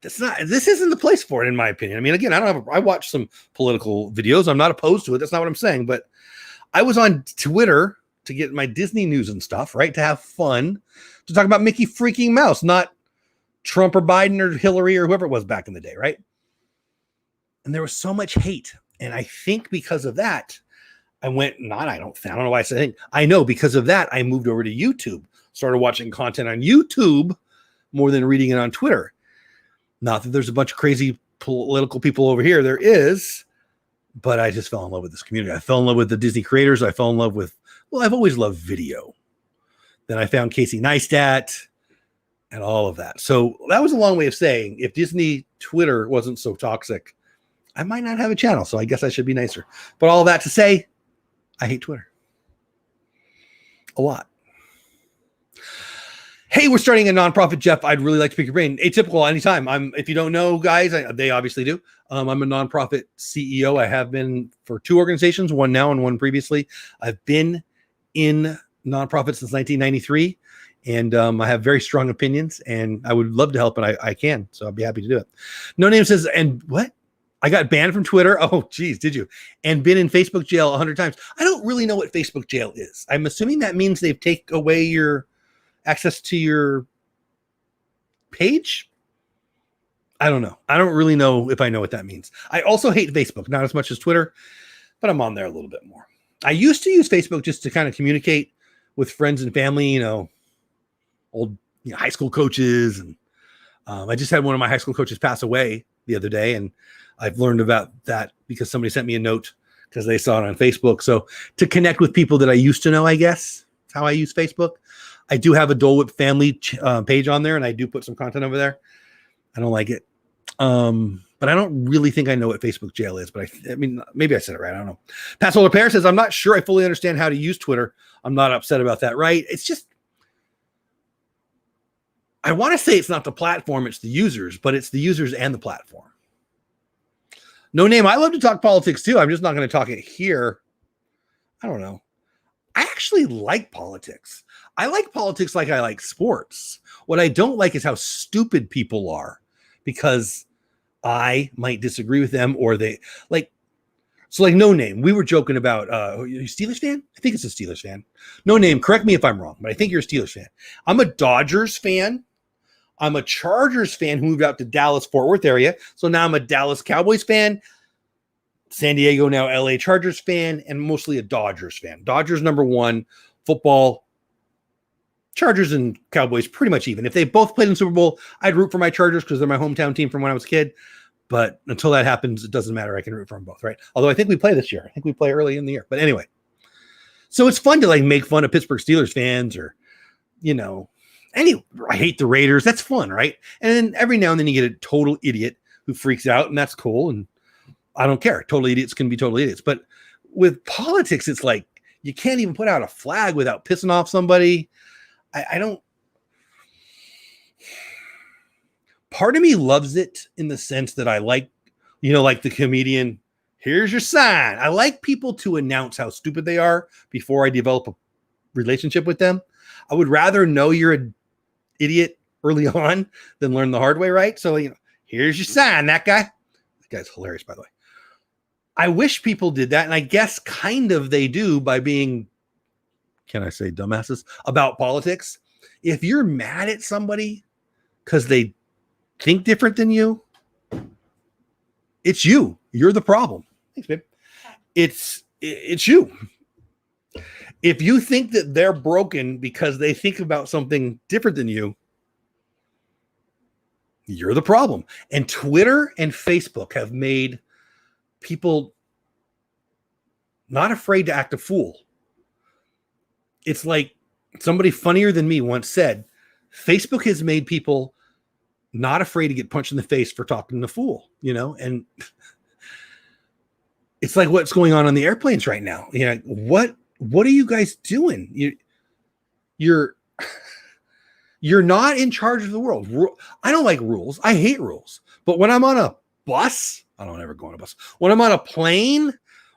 This isn't the place for it, in my opinion. I mean, again, I watch some political videos. I'm not opposed to it. That's not what I'm saying. But I was on Twitter to get my Disney news and stuff, right? To have fun, to talk about Mickey freaking Mouse, not Trump or Biden or Hillary or whoever it was back in the day, right? And there was so much hate. And I think because of that, I don't know why I said think. I know because of that, I moved over to YouTube, started watching content on YouTube more than reading it on Twitter. Not that there's a bunch of crazy political people over here. There is, but I just fell in love with this community. I fell in love with the Disney creators. I fell in love with, I've always loved video. Then I found Casey Neistat and all of that. So that was a long way of saying, if Disney Twitter wasn't so toxic, I might not have a channel. So I guess I should be nicer. But all that to say, I hate Twitter a lot. Hey, we're starting a nonprofit, Jeff. I'd really like to pick your brain. Atypical anytime. If you don't know, guys, they obviously do. I'm a nonprofit CEO. I have been for 2 organizations, one now and one previously. I've been in nonprofits since 1993, and I have very strong opinions, and I would love to help, and I can, so I'd be happy to do it. No Name says, and what? I got banned from Twitter. Oh, geez, did you? And been in Facebook jail 100 times. I don't really know what Facebook jail is. I'm assuming that means they've taken away your access to your page. I don't know. I don't really know if I know what that means. I also hate Facebook, not as much as Twitter, but I'm on there a little bit more. I used to use Facebook just to kind of communicate with friends and family, old high school coaches. And I just had one of my high school coaches pass away the other day, and I've learned about that because somebody sent me a note because they saw it on Facebook. So to connect with people that I used to know, I guess, is how I use Facebook. I do have a Dole Whip family page on there, and I do put some content over there. I don't like it. But I don't really think I know what Facebook jail is, but I mean, maybe I said it right. I don't know. Pat Solar Pear says, I'm not sure I fully understand how to use Twitter. I'm not upset about that, right? It's just, I want to say it's not the platform, it's the users, but it's the users and the platform. No Name, I love to talk politics too. I'm just not going to talk it here. I don't know. I actually like politics. I like politics like I like sports. What I don't like is how stupid people are, because I might disagree with them, or they like, so like No Name, we were joking about, are you a Steelers fan? I think it's a Steelers fan. No Name, correct me if I'm wrong, but I think you're a Steelers fan. I'm a Dodgers fan. I'm a Chargers fan who moved out to Dallas, Fort Worth area. So now I'm a Dallas Cowboys fan, San Diego, now LA Chargers fan, and mostly a Dodgers fan. Dodgers #1, football. Chargers and Cowboys pretty much even. If they both played in Super Bowl, I'd root for my Chargers because they're my hometown team from when I was a kid. But until that happens, it doesn't matter. I can root for them both, right? Although I think we play this year. I think we play early in the year. But anyway, so it's fun to like make fun of Pittsburgh Steelers fans, or, I hate the Raiders. That's fun, right? And then every now and then you get a total idiot who freaks out, and that's cool. And I don't care. Total idiots can be total idiots. But with politics, it's like you can't even put out a flag without pissing off somebody. I don't. Part of me loves it in the sense that I like, like the comedian, here's your sign. I like people to announce how stupid they are before I develop a relationship with them. I would rather know you're an idiot early on than learn the hard way, right? So, here's your sign, that guy. That guy's hilarious, by the way. I wish people did that, and I guess kind of they do by being, can I say dumbasses, about politics. If you're mad at somebody because they think different than you, it's you. You're the problem. Thanks, babe. It's you. If you think that they're broken because they think about something different than you, you're the problem. And Twitter and Facebook have made people not afraid to act a fool. It's like somebody funnier than me once said, Facebook has made people not afraid to get punched in the face for talking to fool, and it's like what's going on the airplanes right now. What are you guys doing? You're not in charge of the world. I don't like rules. I hate rules. But when I'm on a bus, I don't ever go on a bus. When I'm on a plane,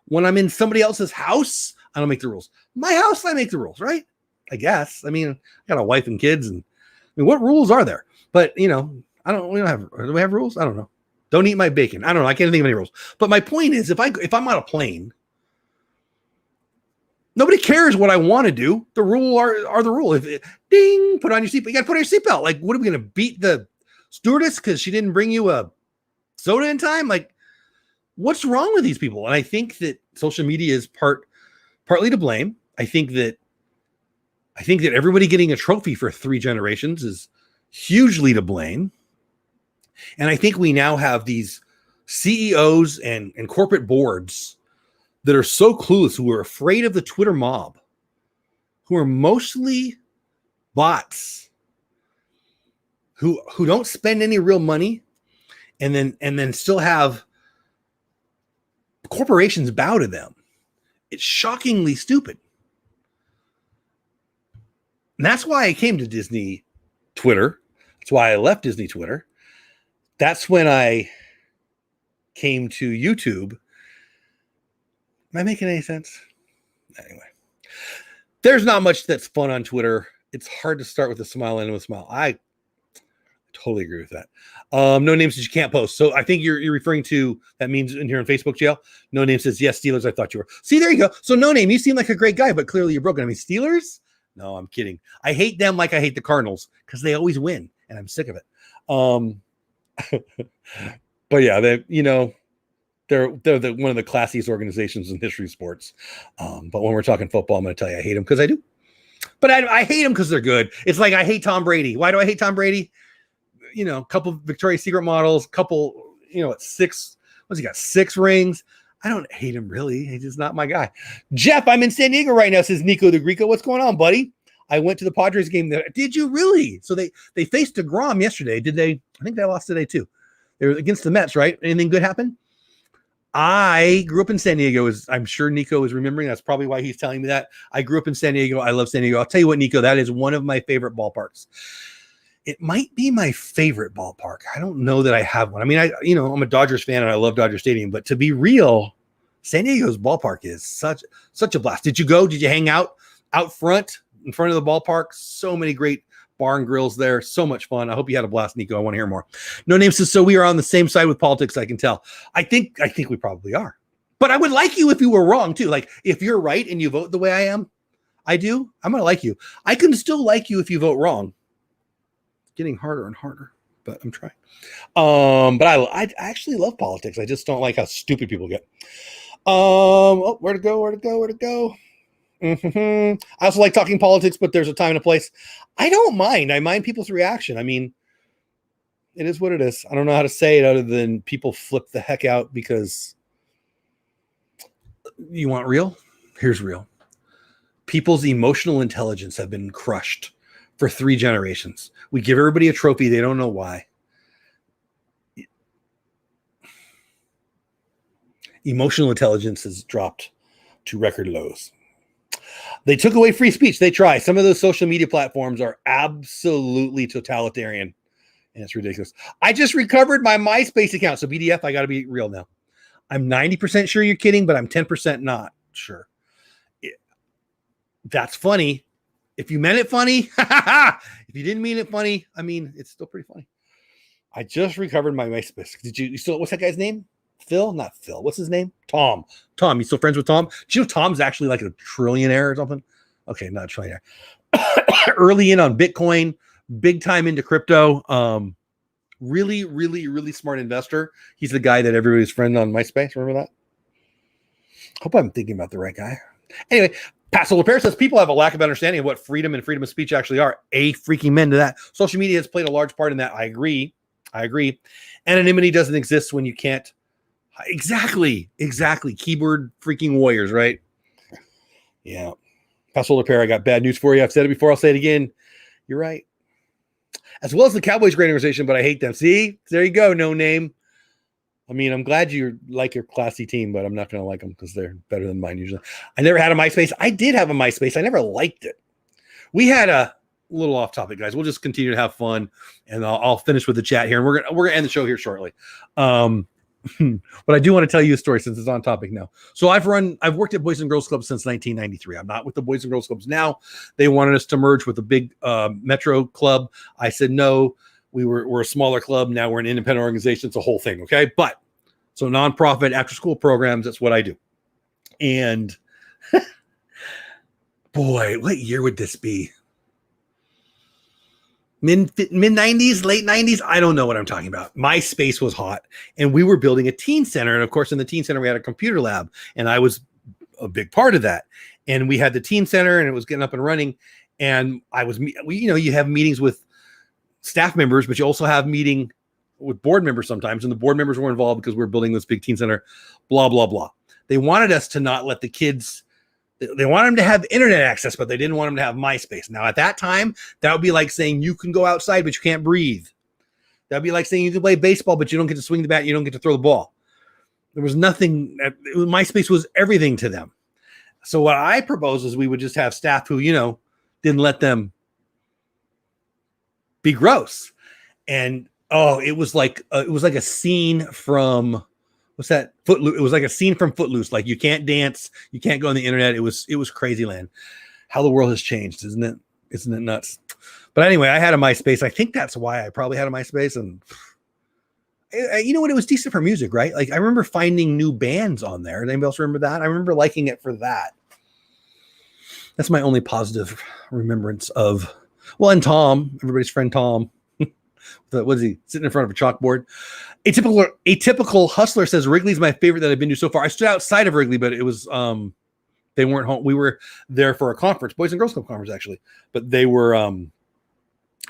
when I'm in somebody else's house, I don't make the rules. My house, I make the rules, right? I guess. I mean, I got a wife and kids, and what rules are there? But do we have rules? I don't know. Don't eat my bacon. I don't know. I can't think of any rules. But my point is, if I'm on a plane, nobody cares what I want to do. The rule are the rule. Ding, put on your seatbelt. You got to put on your seatbelt. Like, what are we going to beat the stewardess because she didn't bring you a soda in time? Like, what's wrong with these people? And I think that social media is partly to blame. I think that everybody getting a trophy for 3 generations is hugely to blame. And I think we now have these CEOs and corporate boards that are so clueless, who are afraid of the Twitter mob, who are mostly bots, who don't spend any real money, and then still have corporations bow to them. It's shockingly stupid. And that's why I came to Disney Twitter. That's why I left Disney Twitter. That's when I came to YouTube. Am I making any sense? Anyway, there's not much that's fun on Twitter. It's hard to start with a smile and with a smile. I totally agree with that. No names that you can't post. So I think you're referring to that means in here in Facebook jail. No name says, yes, Steelers, I thought you were. See, there you go. So no name, you seem like a great guy, but clearly you're broken. I mean, Steelers? No, I'm kidding. I hate them like I hate the Cardinals because they always win, and I'm sick of it. But yeah, they're one of the classiest organizations in history of sports. But when we're talking football, I'm going to tell you I hate them because I do. But I hate them because they're good. It's like I hate Tom Brady. Why do I hate Tom Brady? A couple Victoria's Secret models, couple, 6. What's he got? 6 rings. I don't hate him really. He's just not my guy. Jeff, I'm in San Diego right now, says Nico the Greco. What's going on, buddy? I went to the Padres game there. Did you really? So they faced DeGrom yesterday. Did they? I think they lost today too. They were against the Mets, right? Anything good happen? I grew up in San Diego. I'm sure Nico is remembering. That's probably why he's telling me that. I grew up in San Diego. I love San Diego. I'll tell you what, Nico, that is one of my favorite ballparks. It might be my favorite ballpark. I don't know that I have one. I mean, I'm a Dodgers fan and I love Dodger Stadium, but to be real, San Diego's ballpark is such a blast. Did you go? Did you hang out front, in front of the ballpark? So many great bar and grills there. So much fun. I hope you had a blast, Nico. I want to hear more. No name says, so we are on the same side with politics, I can tell. I think we probably are. But I would like you if you were wrong too. Like if you're right and you vote the way I am, I'm going to like you. I can still like you if you vote wrong. Getting harder and harder, but I'm trying. But I actually love politics. I just don't like how stupid people get. Where to go? I also like talking politics, but there's a time and a place. I don't mind. I mind people's reaction. I mean, it is what it is. I don't know how to say it other than people flip the heck out because you want real? Here's real. People's emotional intelligence have been crushed for 3 generations. We give everybody a trophy. They don't know why. Emotional intelligence has dropped to record lows. They took away free speech. They try. Some of those social media platforms are absolutely totalitarian, and it's ridiculous. I just recovered my MySpace account. So BDF, I got to be real now. I'm 90% sure you're kidding, but I'm 10% not sure. That's funny. If you meant it funny, if you didn't mean it funny, I mean, it's still pretty funny. I just recovered my MySpace. Did you still, what's that guy's name? Phil? Not Phil. What's his name? Tom. You still friends with Tom? Do you know Tom's actually like a trillionaire or something? Okay, not a trillionaire. Early in on Bitcoin, big time into crypto. Really, really, really smart investor. He's the guy that everybody's friend on MySpace. Remember that? Hope I'm thinking about the right guy. Anyway, Pascal Repair says people have a lack of understanding of what freedom and freedom of speech actually are. A freaking men to that. Social media has played a large part in that. I agree. Anonymity doesn't exist when you can't Exactly. Keyboard freaking warriors, right? Yeah. Pastoral pair, I got bad news for you. I've said it before. I'll say it again. You're right. As well as the Cowboys great organization, but I hate them. See, there you go. No name. I mean, I'm glad you like your classy team, but I'm not going to like them because they're better than mine usually. I never had a MySpace. I did have a MySpace. I never liked it. We had a little off topic, guys. We'll just continue to have fun, and I'll finish with the chat here, and we're gonna end the show here shortly. But I do want to tell you a story since it's on topic now. So I've worked at Boys and Girls Clubs since 1993. I'm not with the Boys and Girls Clubs now. They wanted us to merge with a big metro club. I said no. We're a smaller club now. We're an independent organization. It's a whole thing, okay? But so nonprofit after school programs. That's what I do. And boy, what year would this be? Mid 90s, late 90s. I don't know what I'm talking about. MySpace was hot, and we were building a teen center. And of course, in the teen center, we had a computer lab, and I was a big part of that. And we had the teen center, and it was getting up and running. And you have meetings with staff members, but you also have meeting with board members sometimes. And the board members were involved because we were building this big teen center, blah, blah, blah. They wanted us to not let the kids, they wanted them to have internet access, but they didn't want them to have MySpace. Now, at that time, that would be like saying you can go outside, but you can't breathe. That would be like saying you can play baseball, but you don't get to swing the bat. You don't get to throw the ball. There was nothing. MySpace was everything to them. So what I propose is we would just have staff who, didn't let them be gross. And it was like a scene from what's that? Footloose. It was like a scene from Footloose. Like you can't dance, you can't go on the internet. It was crazy land. How the world has changed, isn't it? Isn't it nuts? But anyway, I had a MySpace. I think that's why I probably had a MySpace. And you know what? It was decent for music, right? Like I remember finding new bands on there. Anybody else remember that? I remember liking it for that. That's my only positive remembrance of. Well, and Tom, everybody's friend Tom. What is he sitting in front of a chalkboard? A typical hustler says Wrigley's my favorite that I've been to so far. I stood outside of Wrigley, but it was they weren't home. We were there for a conference, Boys and Girls Club conference actually, but they were out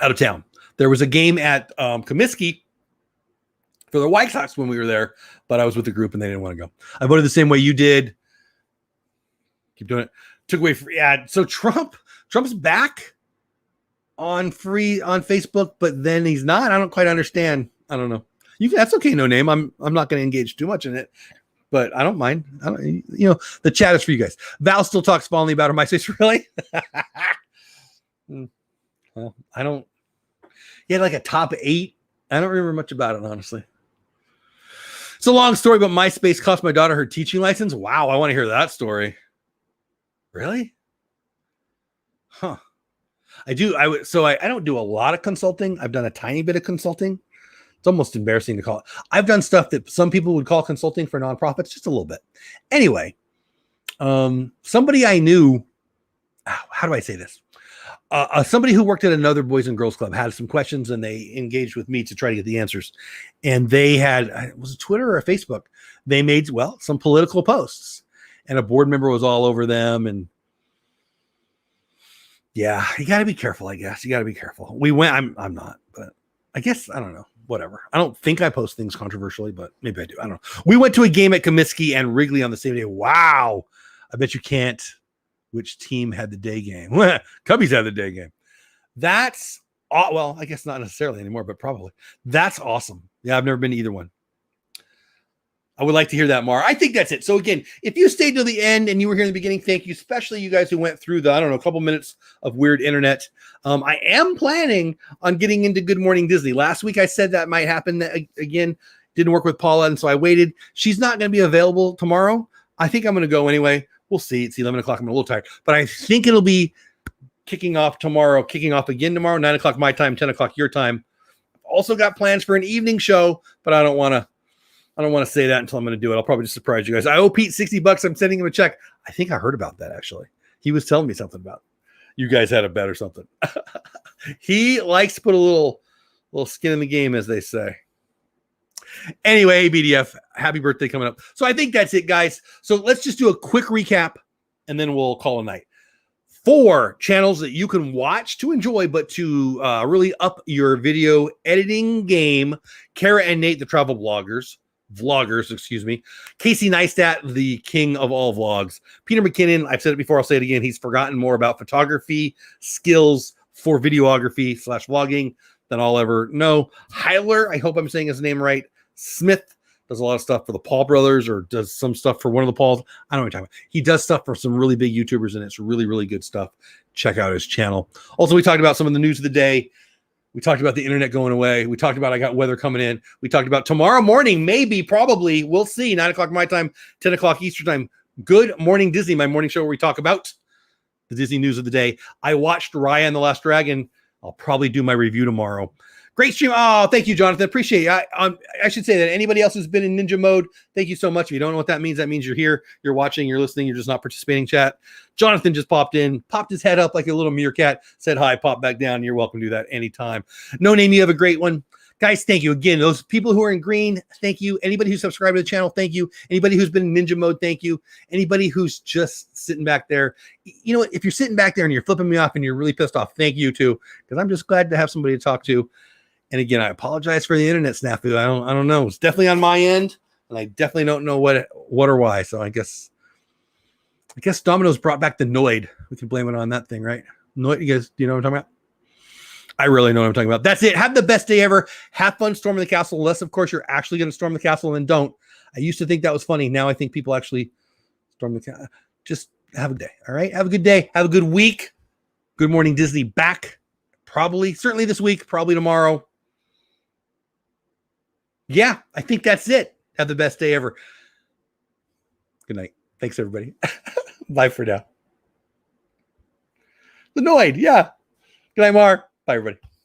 of town. There was a game at Comiskey for the White Sox when we were there, but I was with the group and they didn't want to go. I voted the same way you did. Keep doing it. Took away free ad. So Trump's back on Facebook, but then he's not. I don't quite understand. I don't know. That's okay. No name. I'm not going to engage too much in it, but I don't mind. The chat is for you guys. Val still talks fondly about her MySpace. Really? Well, I don't. He had like a top 8. I don't remember much about it, honestly. It's a long story, but MySpace cost my daughter her teaching license. Wow. I want to hear that story. Really? Huh. I do. I don't do a lot of consulting. I've done a tiny bit of consulting. It's almost embarrassing to call it. I've done stuff that some people would call consulting for nonprofits, just a little bit. Anyway, somebody I knew, how do I say this? Somebody who worked at another Boys and Girls Club had some questions and they engaged with me to try to get the answers. And they had, was it Twitter or Facebook? They made, some political posts and a board member was all over them. And yeah, you got to be careful, I guess. You got to be careful. We went, I'm not, but I guess, I don't know, whatever. I don't think I post things controversially, but maybe I do. I don't know. We went to a game at Comiskey and Wrigley on the same day. Wow. I bet you can't. Which team had the day game? Cubbies had the day game. That's, I guess not necessarily anymore, but probably. That's awesome. Yeah, I've never been to either one. I would like to hear that more. I think that's it. So again, if you stayed till the end and you were here in the beginning, thank you, especially you guys who went through a couple minutes of weird internet. I am planning on getting into Good Morning Disney. Last week I said that might happen again. Didn't work with Paula, and so I waited. She's not going to be available tomorrow. I think I'm going to go anyway. We'll see. It's 11 o'clock. I'm a little tired, but I think it'll be kicking off again tomorrow, 9 o'clock my time, 10 o'clock your time. Also got plans for an evening show, but I don't want to say that until I'm going to do it. I'll probably just surprise you guys. I owe Pete $60. I'm sending him a check. I think I heard about that actually. He was telling me something about you guys had a bet or something. He likes to put a little skin in the game, as they say. Anyway, BDF, happy birthday coming up. So I think that's it, guys. So let's just do a quick recap and then we'll call a night. 4 channels that you can watch to enjoy, but to really up your video editing game. Kara and Nate, the travel bloggers. vloggers, excuse me. Casey Neistat, the king of all vlogs. Peter McKinnon, I've said it before, I'll say it again. He's forgotten more about photography skills for videography / vlogging than I'll ever know. Heiler, I hope I'm saying his name right. Smith does a lot of stuff for the Paul brothers, or does some stuff for one of the Pauls. I don't know what you're talking about. He does stuff for some really big YouTubers, and it's really, really good stuff. Check out his channel. Also, we talked about some of the news of the day. We talked about the internet going away. We talked about I got weather coming in. We talked about tomorrow morning, maybe, probably, we'll see, 9 o'clock my time, 10 o'clock Eastern time. Good Morning Disney, my morning show where we talk about the Disney news of the day. I watched Raya and the Last Dragon. I'll probably do my review tomorrow. Great stream. Oh, thank you, Jonathan. Appreciate it. I should say that anybody else who's been in ninja mode, thank you so much. If you don't know what that means you're here, you're watching, you're listening, you're just not participating. Chat. Jonathan just popped in, popped his head up like a little meerkat, said hi, pop back down. You're welcome to do that anytime. No Name, you have a great one. Guys, thank you. Again, those people who are in green, thank you. Anybody who's subscribed to the channel, thank you. Anybody who's been in ninja mode, thank you. Anybody who's just sitting back there, you know what? If you're sitting back there and you're flipping me off and you're really pissed off, thank you too, because I'm just glad to have somebody to talk to. And again, I apologize for the internet snafu. I don't know. It's definitely on my end, and I definitely don't know what or why. So I guess Domino's brought back the Noid. We can blame it on that thing, right? Noid, you guys, do you know what I'm talking about? I really know what I'm talking about. That's it. Have the best day ever. Have fun storming the castle, unless, of course, you're actually going to storm the castle, and don't. I used to think that was funny. Now I think people actually storm the castle. Just have a day, all right? Have a good day. Have a good week. Good Morning Disney back. Probably, certainly this week, probably tomorrow. Yeah, I think that's it. Have the best day ever. Good night. Thanks, everybody. Bye for now. The Noid, yeah. Good night, Mar. Bye, everybody.